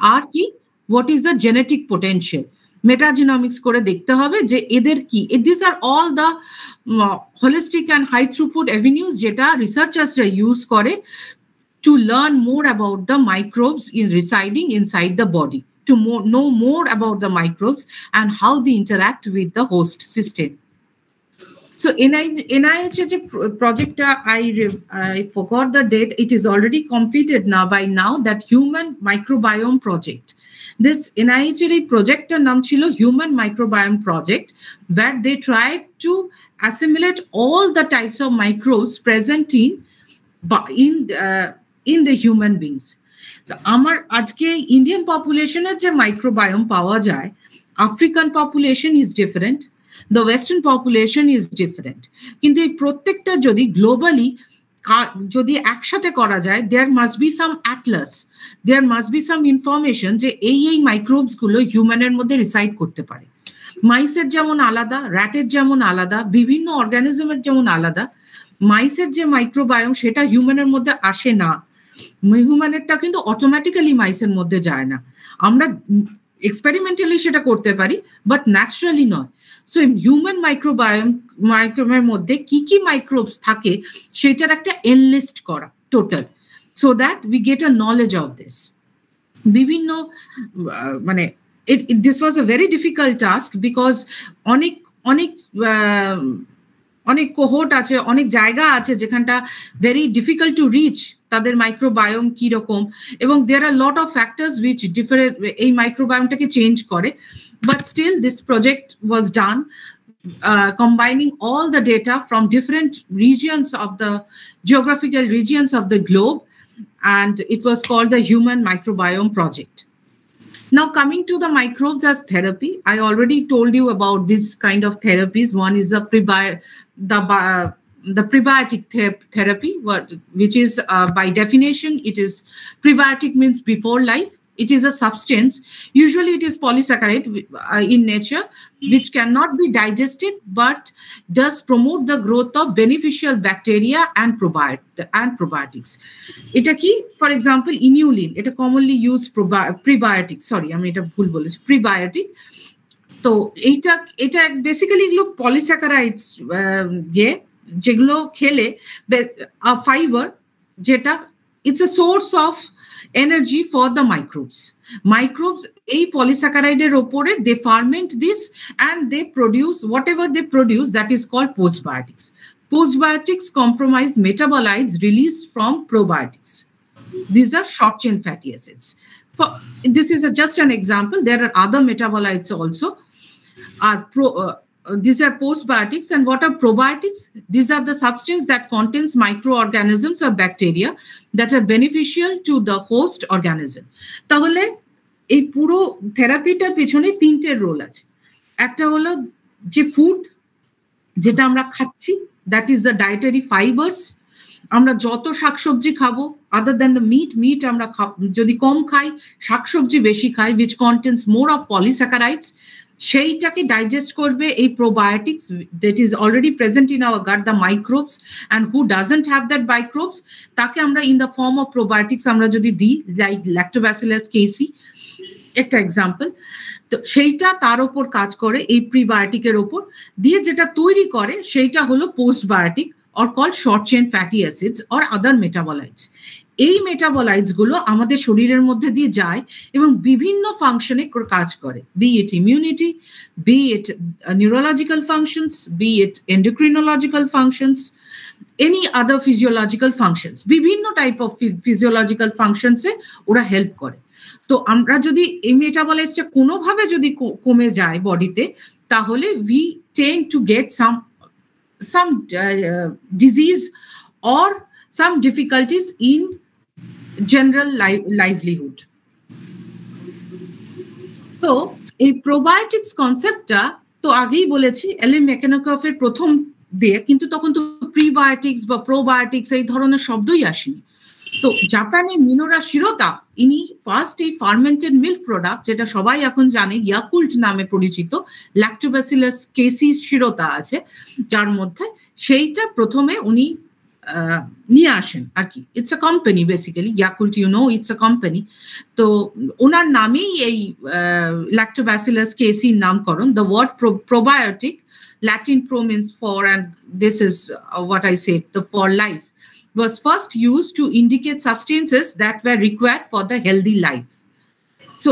Ar ki, what is the genetic potential? Metagenomics kore dekhte hobe je eder ki. These are all the holistic and high throughput avenues jeta researchers use kore to learn more about the microbes residing inside the body, to know more about the microbes and how they interact with the host system. So NIH project, I forgot the date. It is already completed by now, that Human Microbiome Project. This NIH project naam chilo Human Microbiome Project, where they tried to assimilate all the types of microbes present in the human beings. So amar ajke Indian population er je microbiome pawa jay, African population is different, the Western population is different. Kintu ei prottekta jodi globally jodi ekshate kora jay, there must be some atlas, there must be some information je ei microbes gulo human er moddhe reside korte pare. Mice er jemon alada, rat er jemon alada, bibhinno organism er jemon alada, mice er je microbiome seta human er moddhe ashe na. হিউম্যানেরটা কিন্তু automatically মাইসের মধ্যে যায় না, আমরা experimentally সেটা করতে পারি, but naturally নয়। So human মাইক্রোবায়োমের মধ্যে কি কি মাইক্রোবস থাকে সেটার একটা এনলিস্ট করা, total, so that we get a knowledge of this. বিভিন্ন মানে this was a very difficult task because অনেক কোহোর্ট আছে, অনেক জায়গা আছে যেখানটা very difficult to reach তাদের মাইক্রোবায়োম কি রকম, এবং there are lot of factors which different এই মাইক্রোবায়োমটাকে চেঞ্জ করে, but still this project was done combining all the data from different regions of the geographical regions of the globe, and it was called the Human Microbiome Project. Now, coming to the microbes as therapy, I already told you about this kind of therapies. One is the prebiotic therapy, which is by definition, it is prebiotic means before life. It is a substance, usually it is polysaccharide in nature, which cannot be digested but does promote the growth of beneficial bacteria and probiotics. Eta ki, for example, inulin, এটা commonly used prebiotic, sorry আমি এটা ভুল বলেছি, prebiotic. তো এটা basically এগুলো polysaccharides যেগুলো খেলে ফাইবার, যেটা it's a source of energy for the microbes এই পলিস্যাকারাইডের উপরে they ferment this and they produce whatever they produce, that is called postbiotics comprise metabolites released from probiotics. These are short chain fatty acids. This is just an example. There are other metabolites also. These are postbiotics. And what are probiotics? These are the substance that contains microorganisms or bacteria that are beneficial to the host organism. তাহলে এই পুরো থেরাপিটার পেছনে তিনটে role আছে। একটা হলো যে food যেটা আমরা খাচ্ছি, that is the dietary fibers. আমরা যত শাকসবজি খাবো, other than the meat আমরা যদি কম খাই, শাকসবজি বেশি খাই, which contains more of polysaccharides, সেইটাকে ডাইজেস্ট করবে এই probiotics that is already present in our gut, the microbes, and who doesn't have that microbes, তাকে আমরা in the form of probiotics আমরা যদি দিই, like Lactobacillus casei একটা এক্সাম্পল, তো সেইটা তার উপর কাজ করে এই প্রিবায়োটিকের উপর দিয়ে, যেটা তৈরি করে সেইটা হলো পোস্টবায়োটিক or called short chain fatty acids or other metabolites. এই মেটাবলাইটস গুলো আমাদের শরীরের মধ্যে দিয়ে যায় এবং বিভিন্ন ফাংশনে কাজ করে, be it immunity, be it neurological functions, be it endocrinological functions, any other physiological functions, বিভিন্ন টাইপ অফ ফিজিওলজিক্যাল ফাংশনসে ওরা হেল্প করে। তো আমরা যদি এই মেটাবলাইটসটা কোনোভাবে যদি কমে যায় বডিতে, তাহলে we tend to get some disease or some difficulties in general livelihood. So এই probiotics কনসেপ্টটা তো আগেই বলেছি এলেন মেকানোকফের প্রথম দিয়ে, কিন্তু তখন তো প্রিবায়োটিক্স বা প্রোবায়োটিক্স এই ধরনের শব্দই আসেনি। তো জাপানে মিনোরা শিরোতা ইনি ফার্স্ট এই ফার্মেন্টেড মিল্ক প্রোডাক্ট, যেটা সবাই এখন জানে ইয়াকুল্ট নামে পরিচিত, ল্যাক্টোব্যাসিলাস কেসি শিরোতা আছে যার মধ্যে, সেইটা প্রথমে উনি নিয়ে আসেন আর কি। It's a company basically, Yakult it's a company. তো ওনার নামেই এই ল্যাক্টোব্যাসিলাস কেসির নামকরণ। The word probiotic, Latin pro means for, and this is what I say, the for life, was first used to indicate substances that were required for the healthy life. So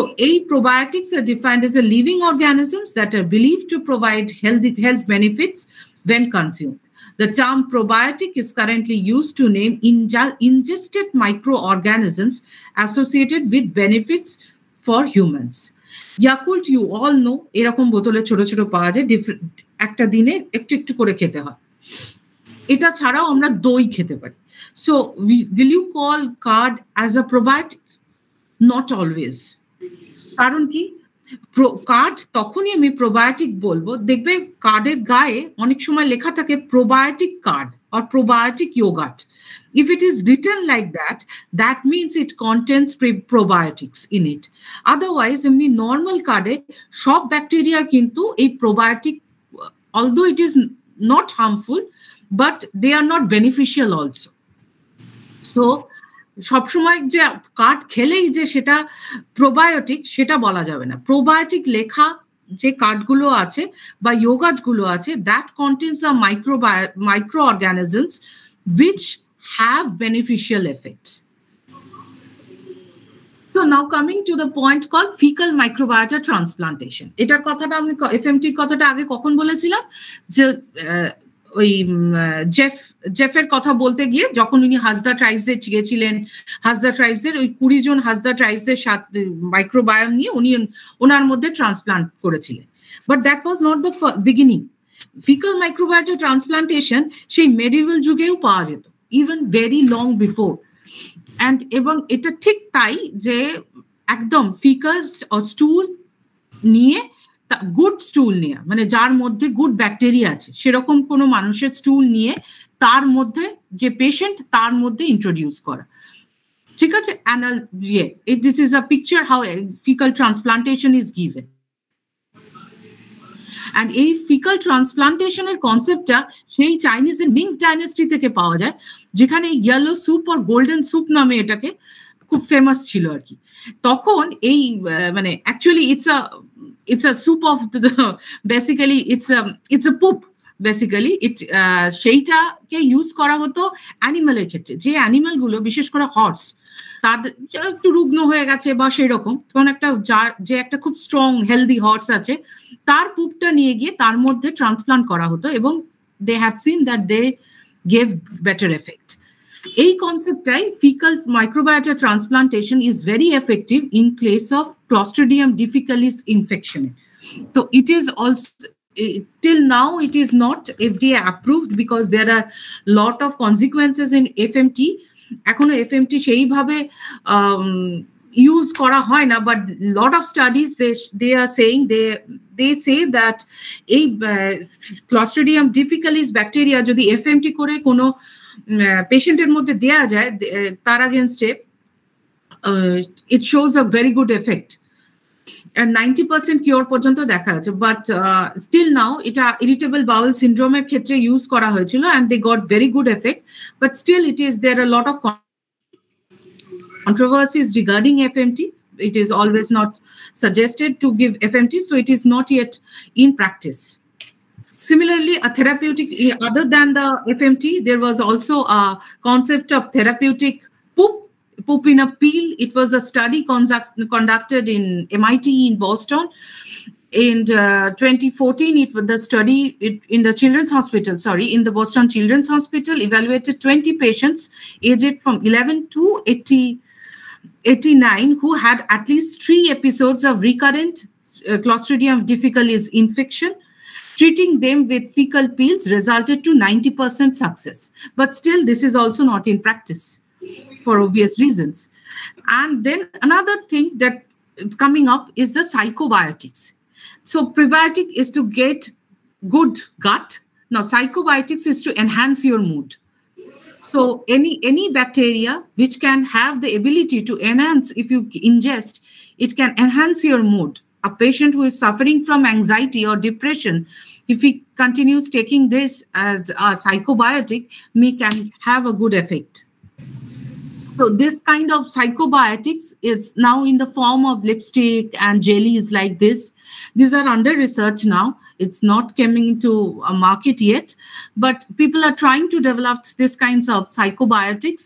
probiotics are defined as a living organisms that are believed to provide health benefits when consumed. The term probiotic is currently used to name ingested microorganisms associated with benefits for humans. Yakult, you all know, এরকম বোতলে ছোট ছোট পাওয়া যায়, একটা দিনে একটু একটু করে খেতে হয়। এটা ছাড়াও আমরা দই খেতে পারি। So will you call curd as a probiotic? Not always. কারণ কি, কার্ড তখনই আমি প্রোবায়োটিক বলবো, দেখবে কার্ডের গায়ে অনেক সময় লেখা থাকে probiotic card or probiotic yogurt. If it is written like that, that means it contains probiotics in it. Otherwise, এমনি নর্মাল কার্ডে সব ব্যাকটেরিয়ার কিন্তু এই probiotic, although it is not harmful, but they are not beneficial also. So সবসময় যে card খেলেই যে সেটা প্রোবায়োটিক সেটা বলা যাবে না। প্রোবায়োটিক লেখা যে কার্ডগুলো আছে বা ইয়োগার্টগুলো আছে, that contains the microorganisms which have beneficial effects. So now coming to the point called fecal microbiota transplantation. এটার কথাটা আমি এফএমটির কথাটা আগে কখন বলেছিলাম যে ওই জেফের কথা বলতে গিয়ে যখন উনি হাসদা ট্রাইবসে গিয়েছিলেন, হাসদা ট্রাইবসের ওই 20 জন হাসদা ট্রাইবসের সাথে মাইক্রোবায়োম নিয়ে উনি ওনার মধ্যে ট্রান্সপ্লান্ট করেছিলেন। But that was not the beginning. Faecal microbiota transplantation সেই মেডিভেল যুগেও পাওয়া যেত, even very long before. And এবং এটা ঠিক তাই যে একদম ফিকাস স্টুল নিয়ে, গুড স্টুল নিয়ে, মানে যার মধ্যে গুড ব্যাকটেরিয়া আছে সেরকম কোনো মানুষের স্টুল নিয়ে তার মধ্যে যে পেশেন্ট তার মধ্যে ইন্ট্রোডিউস করা, ঠিক আছে। This is a picture how faecal transplantation is given. And এই ফিকাল ট্রান্সপ্লান্টেশনের কনসেপ্টটা সেই চাইনিজের মিং ডাইনেস্টি থেকে পাওয়া যায়, যেখানে ইয়েলো স্যুপ আর গোল্ডেন স্যুপ নামে এটাকে খুব ফেমাস ছিল আর কি। তখন এই মানে actually it's a soup of basically it's a poop basically সেইটাকে ইউজ করা হতো অ্যানিমালের ক্ষেত্রে, যে অ্যানিমাল গুলো বিশেষ করে হর্স তাদের একটু রুগ্ন হয়ে গেছে বা সেই রকম, তখন যে একটা খুব স্ট্রং হেলদি হর্স আছে তার পুপটা নিয়ে গিয়ে তার মধ্যে ট্রান্সপ্লান্ট করা হতো এবং they have seen that they gave better effect. এই কনসেপ্টটাই faecal microbiota transplantation is very effective in case of Clostridium difficultis infection. So it is also till now it is not FDA approved because there are lot of consequences in FMT. এখনো FMT সেইভাবে use করা হয় না, but lot of studies they are saying they say that এই Clostridium difficultis bacteria যদি FMT করে কোনো পেশেন্টের মধ্যে দেয়া যায় তার against it shows a very good effect and 90% cure পর্যন্ত দেখা যাচ্ছে। But still now এটা irritable bowel syndrome এর ক্ষেত্রে ইউজ করা হয়েছিল and they got very good effect, but still there are a lot of controversies regarding FMT. It is always not suggested to give FMT, so it is not yet in practice. Similarly, a therapeutic, other than the FMT, there was also a concept of therapeutic poop in a peel. It was a study conducted in MIT in Boston. In 2014, the study in the Children's Hospital, in the Boston Children's Hospital, evaluated 20 patients aged from 11 to 89 who had at least 3 episodes of recurrent Clostridium difficultis infection. Treating them with fecal peels resulted to 90% success. But still, this is also not in practice, for obvious reasons. And then another thing that is coming up is the psychobiotics. So prebiotic is to get good gut. Now psychobiotics is to enhance your mood. So any bacteria which can have the ability to enhance, if you ingest, it can enhance your mood. A patient who is suffering from anxiety or depression, if he continues taking this as a psychobiotic, can have a good effect. So this kind of psychobiotics is now in the form of lipstick and jellies like this. These are under research now. It's not coming to a market yet, but people are trying to develop these kinds of psychobiotics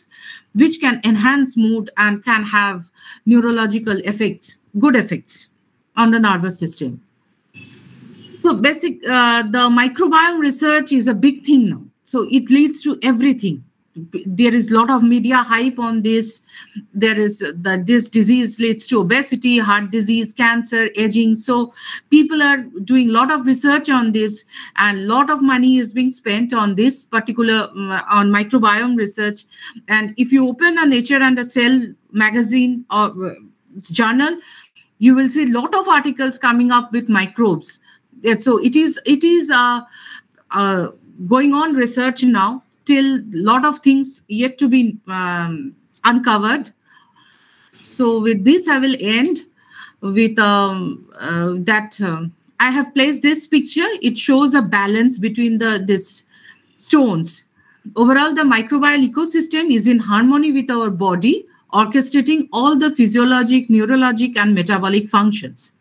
which can enhance mood and can have neurological effects, good effects on the nervous system. So the microbiome research is a big thing now. So it leads to everything. There is a lot of media hype on this. There is that this disease leads to obesity, heart disease, cancer, aging. So people are doing a lot of research on this, and a lot of money is being spent on this particular on microbiome research. And if you open a Nature and a Cell magazine or journal, you will see a lot of articles coming up with microbes. So it is going on research now. Still a lot of things yet to be uncovered. So with this, I will end with I have placed this picture. It shows a balance between these stones. Overall, the microbial ecosystem is in harmony with our body, orchestrating all the physiologic, neurologic, and metabolic functions,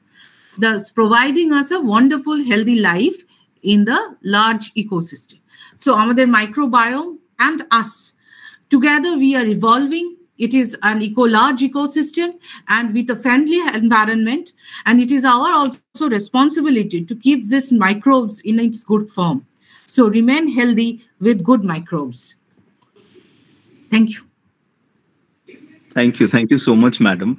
thus providing us a wonderful, healthy life in the large ecosystem. So আমাদের microbiome and us Together, we are evolving. It is an large ecosystem and with a friendly environment. And it is our also responsibility to keep these microbes in its good form. So remain healthy with good microbes. Thank you. Thank you. Thank you so much, madam.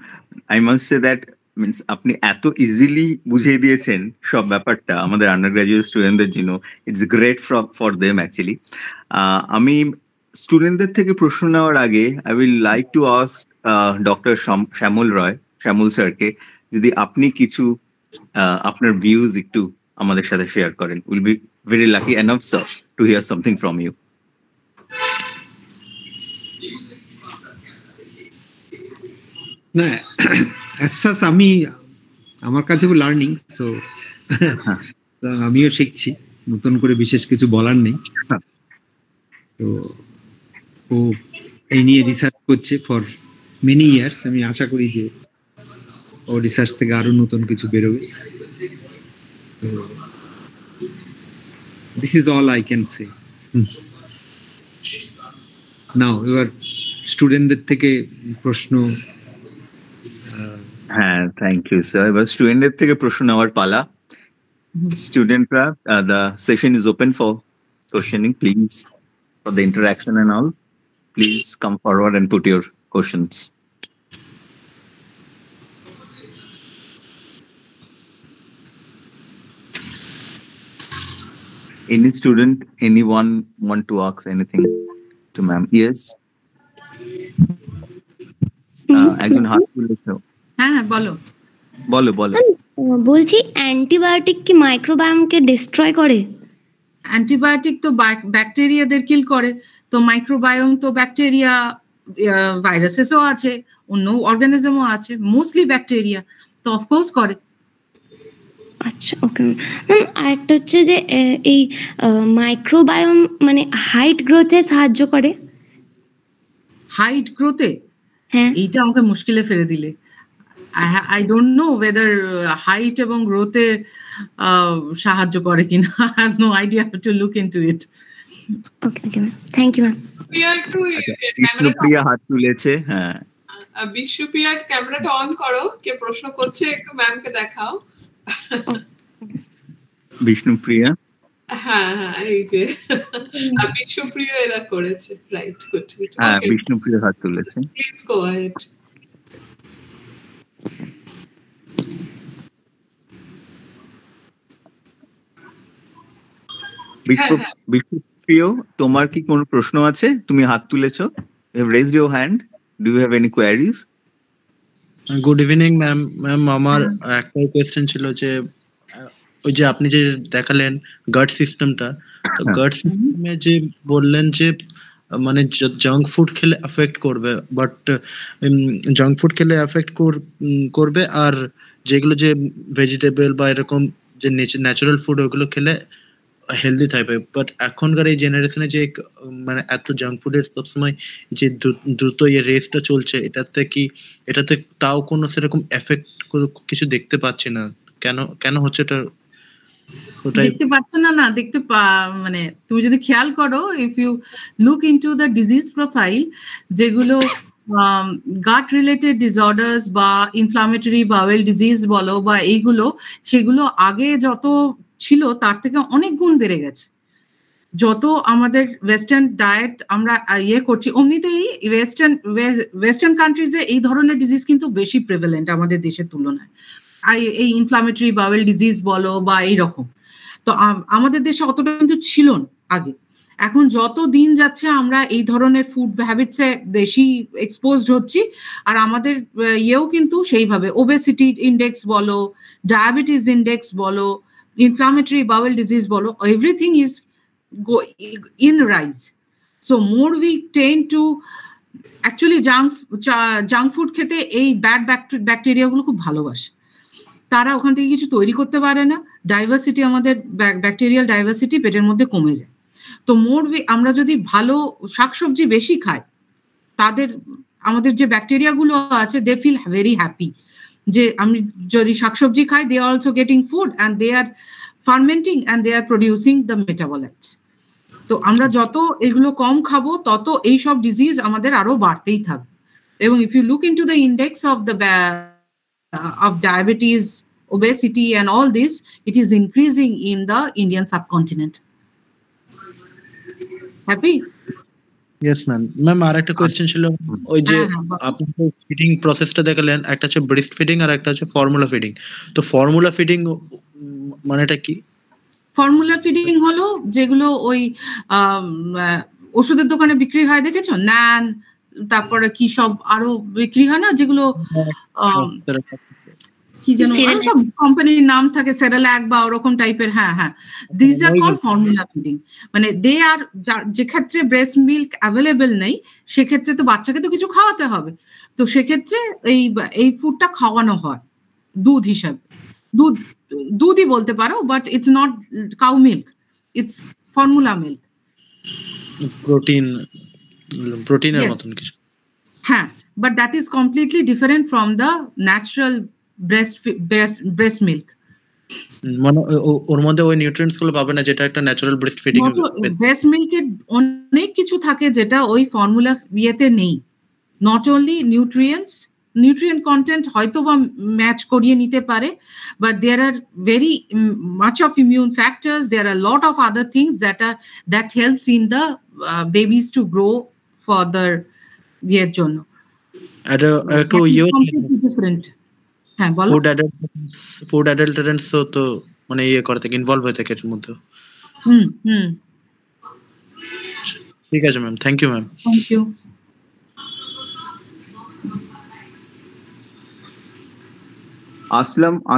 I must say that means আপনি এত easily বুঝিয়ে দিয়েছেন সব ব্যাপারটা আমাদের undergraduate স্টুডেন্টদের জন্য, it's great for them actually. আমি স্টুডেন্টদের থেকে প্রশ্ন নেওয়ার আগে I will like to ask doctor Shyamal স্যারকে যদি আপনি কিছু আপনার ভিউজ একটু আমাদের সাথে শেয়ার করেন। Will be very lucky enough sir to hear something from you. না, আমি আমার কাছে লার্নিং, সো আমিও শিখছি, নতুন করে বিশেষ কিছু বলার নেই। তো ও এই নিয়ে রিসার্চ করছে ফর মেনি ইয়ার্স। আমি আশা করি যে ও রিসার্চ থেকে আরো নতুন কিছু বেরোবে। তো this is all I can say. Now এবার স্টুডেন্টদের থেকে প্রশ্ন। হ্যাঁ, থ্যাংক ইউ স্যার। এবার স্টুডেন্টদের থেকে প্রশ্ন নেওয়ার পালা। স্টুডেন্টরা, the session is open for questioning, please, for the interaction and all. Please come forward and put your questions. Any student, anyone want to ask anything to ma'am? Yes. একজন হাত তুলেছো। হ্যাঁ, বলো বলো বলো। বলছি অ্যান্টিবায়োটিক কি মাইক্রোবায়োমকে ডিস্ট্রয় করে? Antibiotic তো ব্যাকটেরিয়াদের কিল করে, তো মাইক্রোবায়োম তো ব্যাকটেরিয়া, ভাইরাসেসও আছে, অন্য অর্গানিজমও আছে, মোস্টলি ব্যাকটেরিয়া, তো অফকোর্স করে। আচ্ছা, ওকে ম্যাম। আরেকটা হচ্ছে যে এই মাইক্রোবায়োম মানে হাইট গ্রোথে সাহায্য করে? হাইট গ্রোথে? হ্যাঁ, এইটা আমাকে মুশকিলে ফেলে দিলে। I don't know whether height এবং গ্রোথে সাহায্য করে কিনা। I have no idea, to look into it. Okay okay ma'am, thank you ma'am. Bishnupriya হাত তুলেছে। হ্যাঁ, বিষ্ণুপ্রিয়ার ক্যামেরাটা অন করো, কে প্রশ্ন করছে একটু ম্যামকে দেখাও। বিষ্ণুপ্রিয়া, হ্যাঁ হ্যাঁ, এই যে বিষ্ণুপ্রিয়া এরা করেছে, রাইট, গুড। হ্যাঁ, বিষ্ণুপ্রিয়া হাত তুলেছে। Please go ahead. বিষ্ণুপ্রিয়া, তোমার কি কোনো প্রশ্ন আছে? তুমি হাত তুলেছো, you have raised your hand. Do you have any queries? Good evening ma'am. Ma'am, আমার একটা কোয়েশ্চেন ছিল যে ওই যে আপনি যে দেখালেন গাট সিস্টেমটা, তো গাট সিস্টেমে যে বললেন যে মানে জাঙ্ক ফুড খেলে এফেক্ট করবে, বাট জাঙ্ক ফুড খেলে এফেক্ট করবে, আর যেগুলো যে ভেজিটেবল বা এরকম যে ন্যাচারাল ফুড ওগুলো খেলে হেলদি থাকবে। বাট এখনকার এই জেনারেশনে যে মানে এত জাঙ্ক ফুডের সবসময় যে দ্রুত রেসটা চলছে, এটাতে তাও কোনো সেরকম এফেক্ট কিছু দেখতে পাচ্ছি না। কেন হচ্ছে এটা? দেখতে পাচ্ছ না? মানে তুমি যদি খেয়াল করো, if you look into the disease profile, যেগুলো গাট রিলেটেড ডিসঅর্ডার্স বা ইনফ্লামেটরি বাওয়েল ডিজিজ বলো বা এইগুলো, সেগুলো আগে যত ছিল তার থেকে অনেক গুণ বেড়ে গেছে। যত আমাদের ওয়েস্টার্ন ডায়েট আমরা করছি, অমনিতেই ওয়েস্টার্ন কান্ট্রিজে এই ধরনের ডিজিজ কিন্তু বেশি প্রেভেলেন্ট আমাদের দেশের তুলনায়। এই ইনফ্লামেটরি বাওয়েল ডিজিজ বলো বা এইরকম, তো আমাদের দেশে অতটা কিন্তু ছিল আগে। এখন যত দিন যাচ্ছে আমরা এই ধরনের ফুড হ্যাবিটসে বেশি এক্সপোজড হচ্ছি, আর আমাদের কিন্তু সেইভাবে ওবেসিটি ইন্ডেক্স বলো, ডায়াবেটিস ইন্ডেক্স বলো, inflammatory bowel disease bolo, everything is in rise. So more we tend to actually junk food খেতে এই ব্যাড ব্যাকটেরিয়া গুলো খুব ভালোবাসে। তারা ওখান থেকে কিছু তৈরি করতে পারে না, ডাইভার্সিটি, আমাদের ব্যাকটেরিয়াল ডাইভার্সিটি পেটের মধ্যে কমে যায়। তো আমরা যদি ভালো শাকসবজি বেশি খাই, আমাদের যে ব্যাকটেরিয়া গুলো আছে, দে ফিল ভেরি হ্যাপি যে আমি যদি শাকসবজি খাই, they are also getting food and they are fermenting and they are producing the metabolites. তো তো আমরা যত এগুলো কম খাবো তত এই সব ডিজিজ আমাদের আরো বাড়তেই থাকবে। এবং if you look into the index of diabetes, obesity and all this, it is increasing in the Indian subcontinent. Happy? Yes ma'am. Ma'am আরেকটা কোশ্চেন ছিল, ওই যে আপনি ফিডিং প্রসেসটা দেখালেন, একটা হচ্ছে ব্রেস্ট ফিডিং আর একটা হচ্ছে ফর্মুলা ফিডিং। তো ফর্মুলা ফিডিং মানেটা কি? ফর্মুলা ফিডিং হলো যেগুলো ওই ওষুধের দোকানে বিক্রি হয়, দেখেছো? ন্যান, তারপরে কি সব আরো বিক্রি হয় না, যেগুলো কি যেন সব কোম্পানির নাম থাকে, সেরেল্যাক বা ওরকম টাইপের। হ্যাঁ হ্যাঁ, this are call formula feeding. মানে দে আর, যে ক্ষেত্রে ব্রেস্ট মিল্ক অ্যাভেলেবেল নেই সেক্ষেত্রে তো বাচ্চাকে তো কিছু খাওয়াতে হবে, তো সেক্ষেত্রে এই ফুডটা খাওয়ানো হয় দুধ হিসাবে। দুধই বলতে পারো, but it's not cow milk, it's formula milk. প্রোটিনের মতন কিছু। হ্যাঁ, but that is completely different from the natural breast milk. মানে ওর মধ্যে ওই নিউট্রিয়েন্টস গুলো পাবে না যেটা একটা ন্যাচারাল ব্রেস্ট ফিডিং। ব্রেস্ট মিল্কে অনেক কিছু থাকে যেটা ওই ফর্মুলা ইয়েতে নেই। নট অনলি নিউট্রিয়েন্ট কন্টেন্ট হয়তো বা ম্যাচ করিয়ে নিতে পারে, but there are very much of immune factors, there are a lot of other things that helps in the babies to grow further year জন্য। একটু ডিফারেন্ট। হ্যাঁ বলো। ফুড অ্যাডাল্টারেন্টস তো মানে ইয়ে করে থাকে, ইনভলভ হয়ে থাকে এর মধ্যে। ঠিক আছে ma'am, thank you ma'am. Thank you.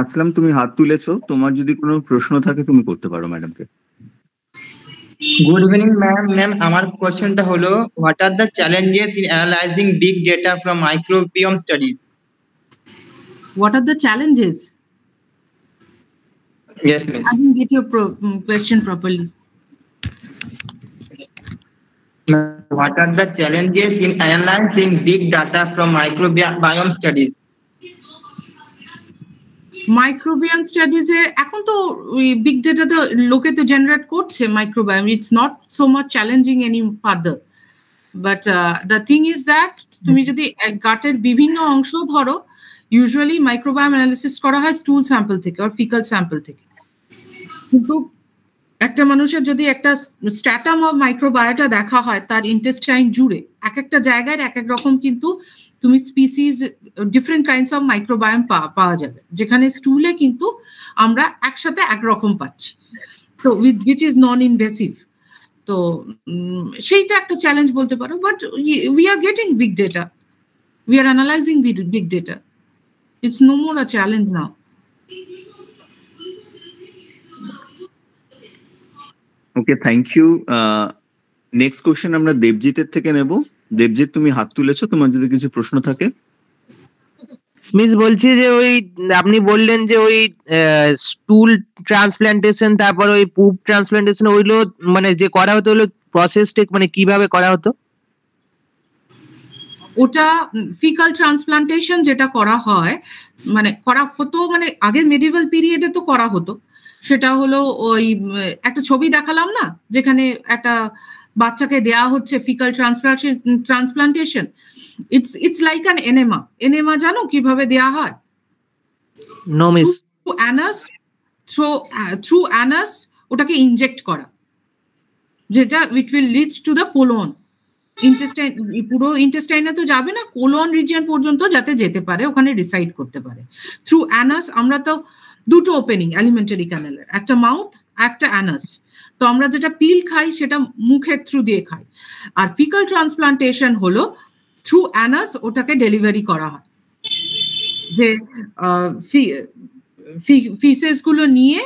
Aslam তুমি হাত তুলেছো, তোমার যদি কোনো প্রশ্ন থাকে তুমি করতে পারো ম্যাডামকে। Good evening ma'am. আমার কোশ্চেনটা হলো, what are the challenges in analysing big data from microbiome studies? What are the challenges? Yes ma'am. I didn't get your question properly. What are the challenges in analyzing big data from microbiome studies? Microbiome studies এ এখন তো big data তো লোকে তো generate করছে microbiome, it's not so much challenging any further, but the thing is that তুমি যদি গাটের বিভিন্ন অংশ ধরো, ইউজুয়ালি মাইক্রোবায়োম অ্যানালিসিস করা হয় স্টুল স্যাম্পল থেকে আর ফিকাল স্যাম্পল থেকে, কিন্তু একটা মানুষের যদি একটা স্ট্যাটাম অফ মাইক্রোবায়োটা দেখা হয় তার ইন্টেস্টাইন জুড়ে এক একটা জায়গায় এক এক রকম কিন্তু তুমি species different kinds of microbiome পাওয়া যাবে, যেখানে স্টুলে কিন্তু আমরা একসাথে একরকম পাচ্ছি, তো উইচ ইজ নন ইনভেসিভ। তো সেইটা একটা চ্যালেঞ্জ বলতে পারো, but we are getting big data, we are analysing big data, it's no more a challenge now. Okay, thank you. Next question আমরা দেবজিতের থেকে নেব। দেবজিৎ, তুমি হাত তুলেছো, তোমার যদি কিছু প্রশ্ন থাকে। মিস বলছি যে ওই আপনি বললেন যে ওই স্টুল ট্রান্সপ্ল্যান্টেশন তারপর ওই পুপ ট্রান্সপ্ল্যান্টেশন ওইগুলো মানে যে করা হতো ওগুলো প্রসেসটা মানে কিভাবে করা হতো? ওটা ফিকাল ট্রান্সপ্লান্টেশন যেটা করা হয় মানে করা হতো মানে আগের মেডিভেল পিরিয়ডে তো করা হতো, সেটা হলো ওই একটা ছবি দেখালাম না যেখানে একটা বাচ্চাকে দেয়া হচ্ছে faecal transplantation, it's like an enema জানো কিভাবে দেয়া হয়? No miss. থ্রু অ্যানাস ওটাকে ইনজেক্ট করা, যেটা it will leads to the colon, intestine, পুরো ইন্টেস্টাইনে তো যাবে না, কোলন রিজিয়ন পর্যন্ত যাতে যেতে পারে, ওখানে রিসাইড করতে পারে থ্রু অ্যানাস। আমরা তো দুটো ওপেনিং অ্যালিমেন্টারি ক্যানেলের, একটা মাউথ একটা অ্যানাস, তো আমরা যেটা পিল খাই সেটা মুখের থ্রু দিয়ে খাই, আর ফিকাল ট্রান্সপ্লান্টেশন হলো থ্রু অ্যানাস ওটাকে ডেলিভারি করা হয়, যে ফিসেস গুলো নিয়ে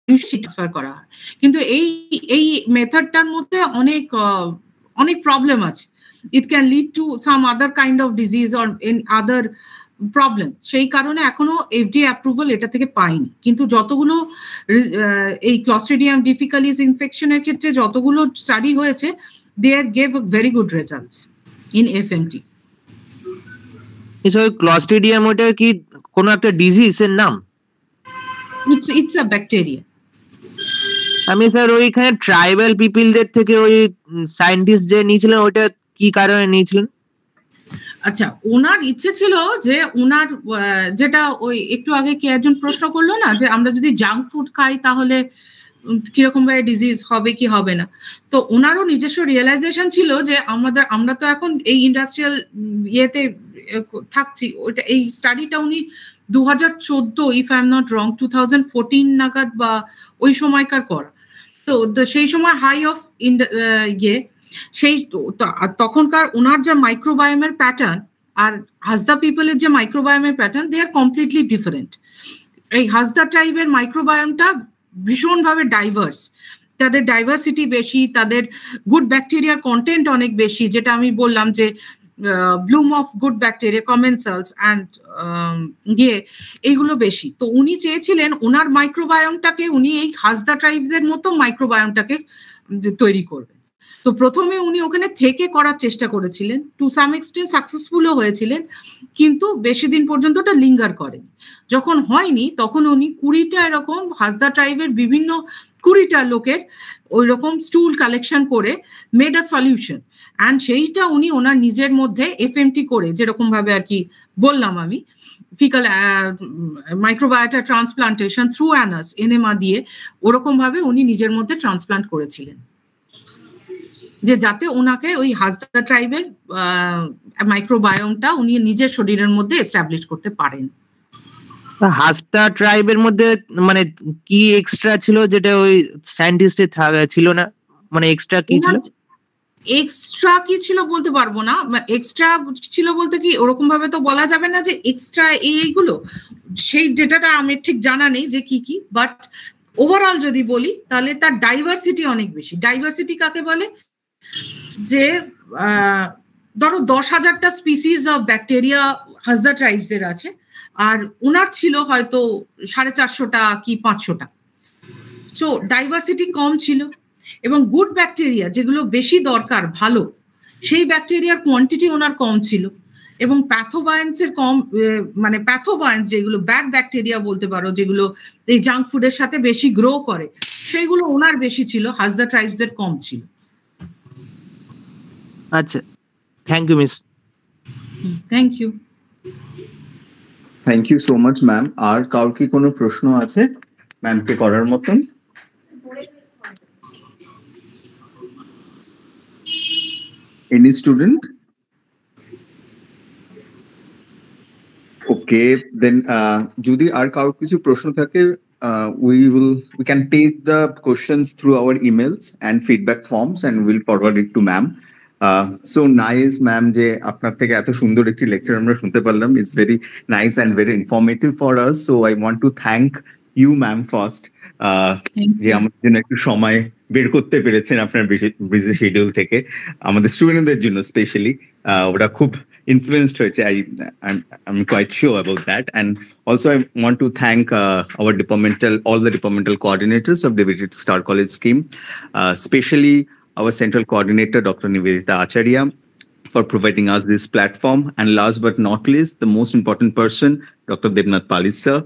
ট্রান্সফার করা হয়। কিন্তু এই মেথডটার মধ্যে অনেক প্রবলেম আছে, it can lead to some other kind of disease or in other problem, সেই কারণে এখনো এফডিএ অ্যাপ্রুভাল এটা থেকে পাইনি। কিন্তু যতগুলো এই ক্লস্ট্রিডিয়াম ডিফিকালিস ইনফেকশনের ক্ষেত্রে যতগুলো স্টাডি হয়েছে, they are gave very good results in FMT. Clostridium ওটা কি কোনো একটা ডিজিজ এর নাম? It's a bacteria. আমি স্যার ওইখানে ট্রাইবাল পিপলদের থেকে ওই সায়েন্টিস্ট যে নিয়েছিলেন ওইটা কি কারণে নিয়েছিলেন? আচ্ছা, ওনার ইচ্ছে ছিল যে ওনার যেটা ওই একটু আগে কে একজন প্রশ্ন করলো না যে আমরা যদি জাঙ্ক ফুড খাই তাহলে কিরকম ভাবে ডিজিজ হবে কি হবে না, তো ওনারও নিজস্ব রিয়েলাইজেশন ছিল যে আমরা তো এখন এই ইন্ডাস্ট্রিয়াল ইয়েতে থাকছি। ওইটা এই স্টাডিটা উনি 2014 if I am not wrong 2014 নাগাদ বা ওই সময়কার করা। তো সেই সময় হাই অফ ইয়ে সেই তখনকার ওনার যে মাইক্রোবায়োমের প্যাটার্ন আর হাসদা পিপলের যে মাইক্রোবায়োমের প্যাটার্ন দে আর কমপ্লিটলি ডিফারেন্ট। এই হাসদা ট্রাইবের মাইক্রোবায়োমটা ভীষণভাবে ডাইভার্স, তাদের ডাইভার্সিটি বেশি, তাদের গুড ব্যাকটেরিয়ার কন্টেন্ট অনেক বেশি, যেটা আমি বললাম যে bloom of good bacteria, commensals and এইগুলো বেশি। তো উনি চেয়েছিলেন ওনার মাইক্রোবায়োমটাকে উনি এই হাসদা ট্রাইবদের মতো মাইক্রোবায়োমটাকে তৈরি করবেন। তো প্রথমে উনি ওখানে থেকে করার চেষ্টা করেছিলেন, টু সাম এক্সটেন্ট সাকসেসফুলও হয়েছিলেন, কিন্তু বেশি দিন পর্যন্ত ওটা লিঙ্গার করেনি। যখন হয়নি তখন উনি 20টা এরকম হাসদা ট্রাইবের বিভিন্ন 20টা লোকের ওই রকম স্টুল কালেকশন করে মেড আ সলিউশন, অ্যান্ড সেইটা উনি ওনার নিজের মধ্যে এফএমটি করে, যেরকম ভাবে আর কি বললাম আমি, faecal microbiota transplantation through Anas enema দিয়ে ওরকম ভাবে উনি নিজের মধ্যে ট্রান্সপ্লান্ট করেছিলেন, যে যাতে ওনাকে ওই হাসদা ট্রাইবের মাইক্রোবায়োমটা উনি নিজের শরীরের মধ্যে এস্টাবলিশ করতে পারেন। হাসদা ট্রাইবের মধ্যে মানে কি এক্সট্রা ছিল যেটা ওই সায়েন্টিস্টের ছিল না, মানে এক্সট্রা কি ছিল? এক্সট্রা কি ছিল বলতে পারবো না, এক্সট্রা ছিল বলতে কি ওরকম ভাবে তো বলা যাবে না যে এক্সট্রা এইগুলো, সেই ডেটাটা আমি ঠিক জানা নেই যে কি কি, বাট ওভারঅল যদি বলি তাহলে তার ডাইভার্সিটি অনেক বেশি। ডাইভার্সিটি কাকে বলে? যে ধরো 10,000টা species of bacteria Hasda tribes এর আছে, আর ওনার ছিল হয়তো 450টা কি 500টা। সো ডাইভার্সিটি কম ছিল, এবং গুড ব্যাকটেরিয়া যেগুলো বেশি দরকার ভালো, সেই ব্যাকটেরিয়ার কোয়ান্টিটি ওনার কম ছিল, এবং প্যাথোবায়েন্সের কম, মানে প্যাথোবায়েন্স যেগুলো ব্যাড ব্যাকটেরিয়া বলতে পারো, যেগুলো এই জাঙ্ক ফুডের সাথে বেশি গ্রো করে, সেগুলো ওনার বেশি ছিল, হাসদা ট্রাইবসদের কম ছিল। আচ্ছা, thank you miss. Thank you. Thank you so much ma'am. আর কার কি কোনো প্রশ্ন আছে ম্যামকে করার মতন? Any student? Okay, then যদি আর কারোর কিছু প্রশ্ন থাকে we can take the questions through our emails and feedback forms and we'll forward it to ma'am. So nice ma'am যে আপনার থেকে এত সুন্দর একটি লেকচার আমরা শুনতে পারলাম। It's very nice and very informative for us. So I want to thank you ma'am first যে আমাদের জন্য একটু সময় বের করতে পেরেছেন আপনার বিজি শিডিউল থেকে আমাদের স্টুডেন্টদের জন্য স্পেশালি। ওরা খুব influenced হয়েছে, I'm quite sure about that. And also I want to thank all the departmental coordinators of Deviated Star College scheme, especially our central coordinator Dr. Nivedita Acharya for providing us this platform, and last but not least the most important person Dr. Devnath Palis sir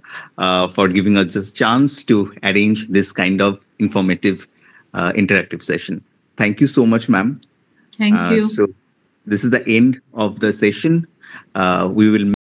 for giving us this chance to arrange this kind of informative interactive session. Thank you so much ma'am. Thank you. So this is the end of the session. We will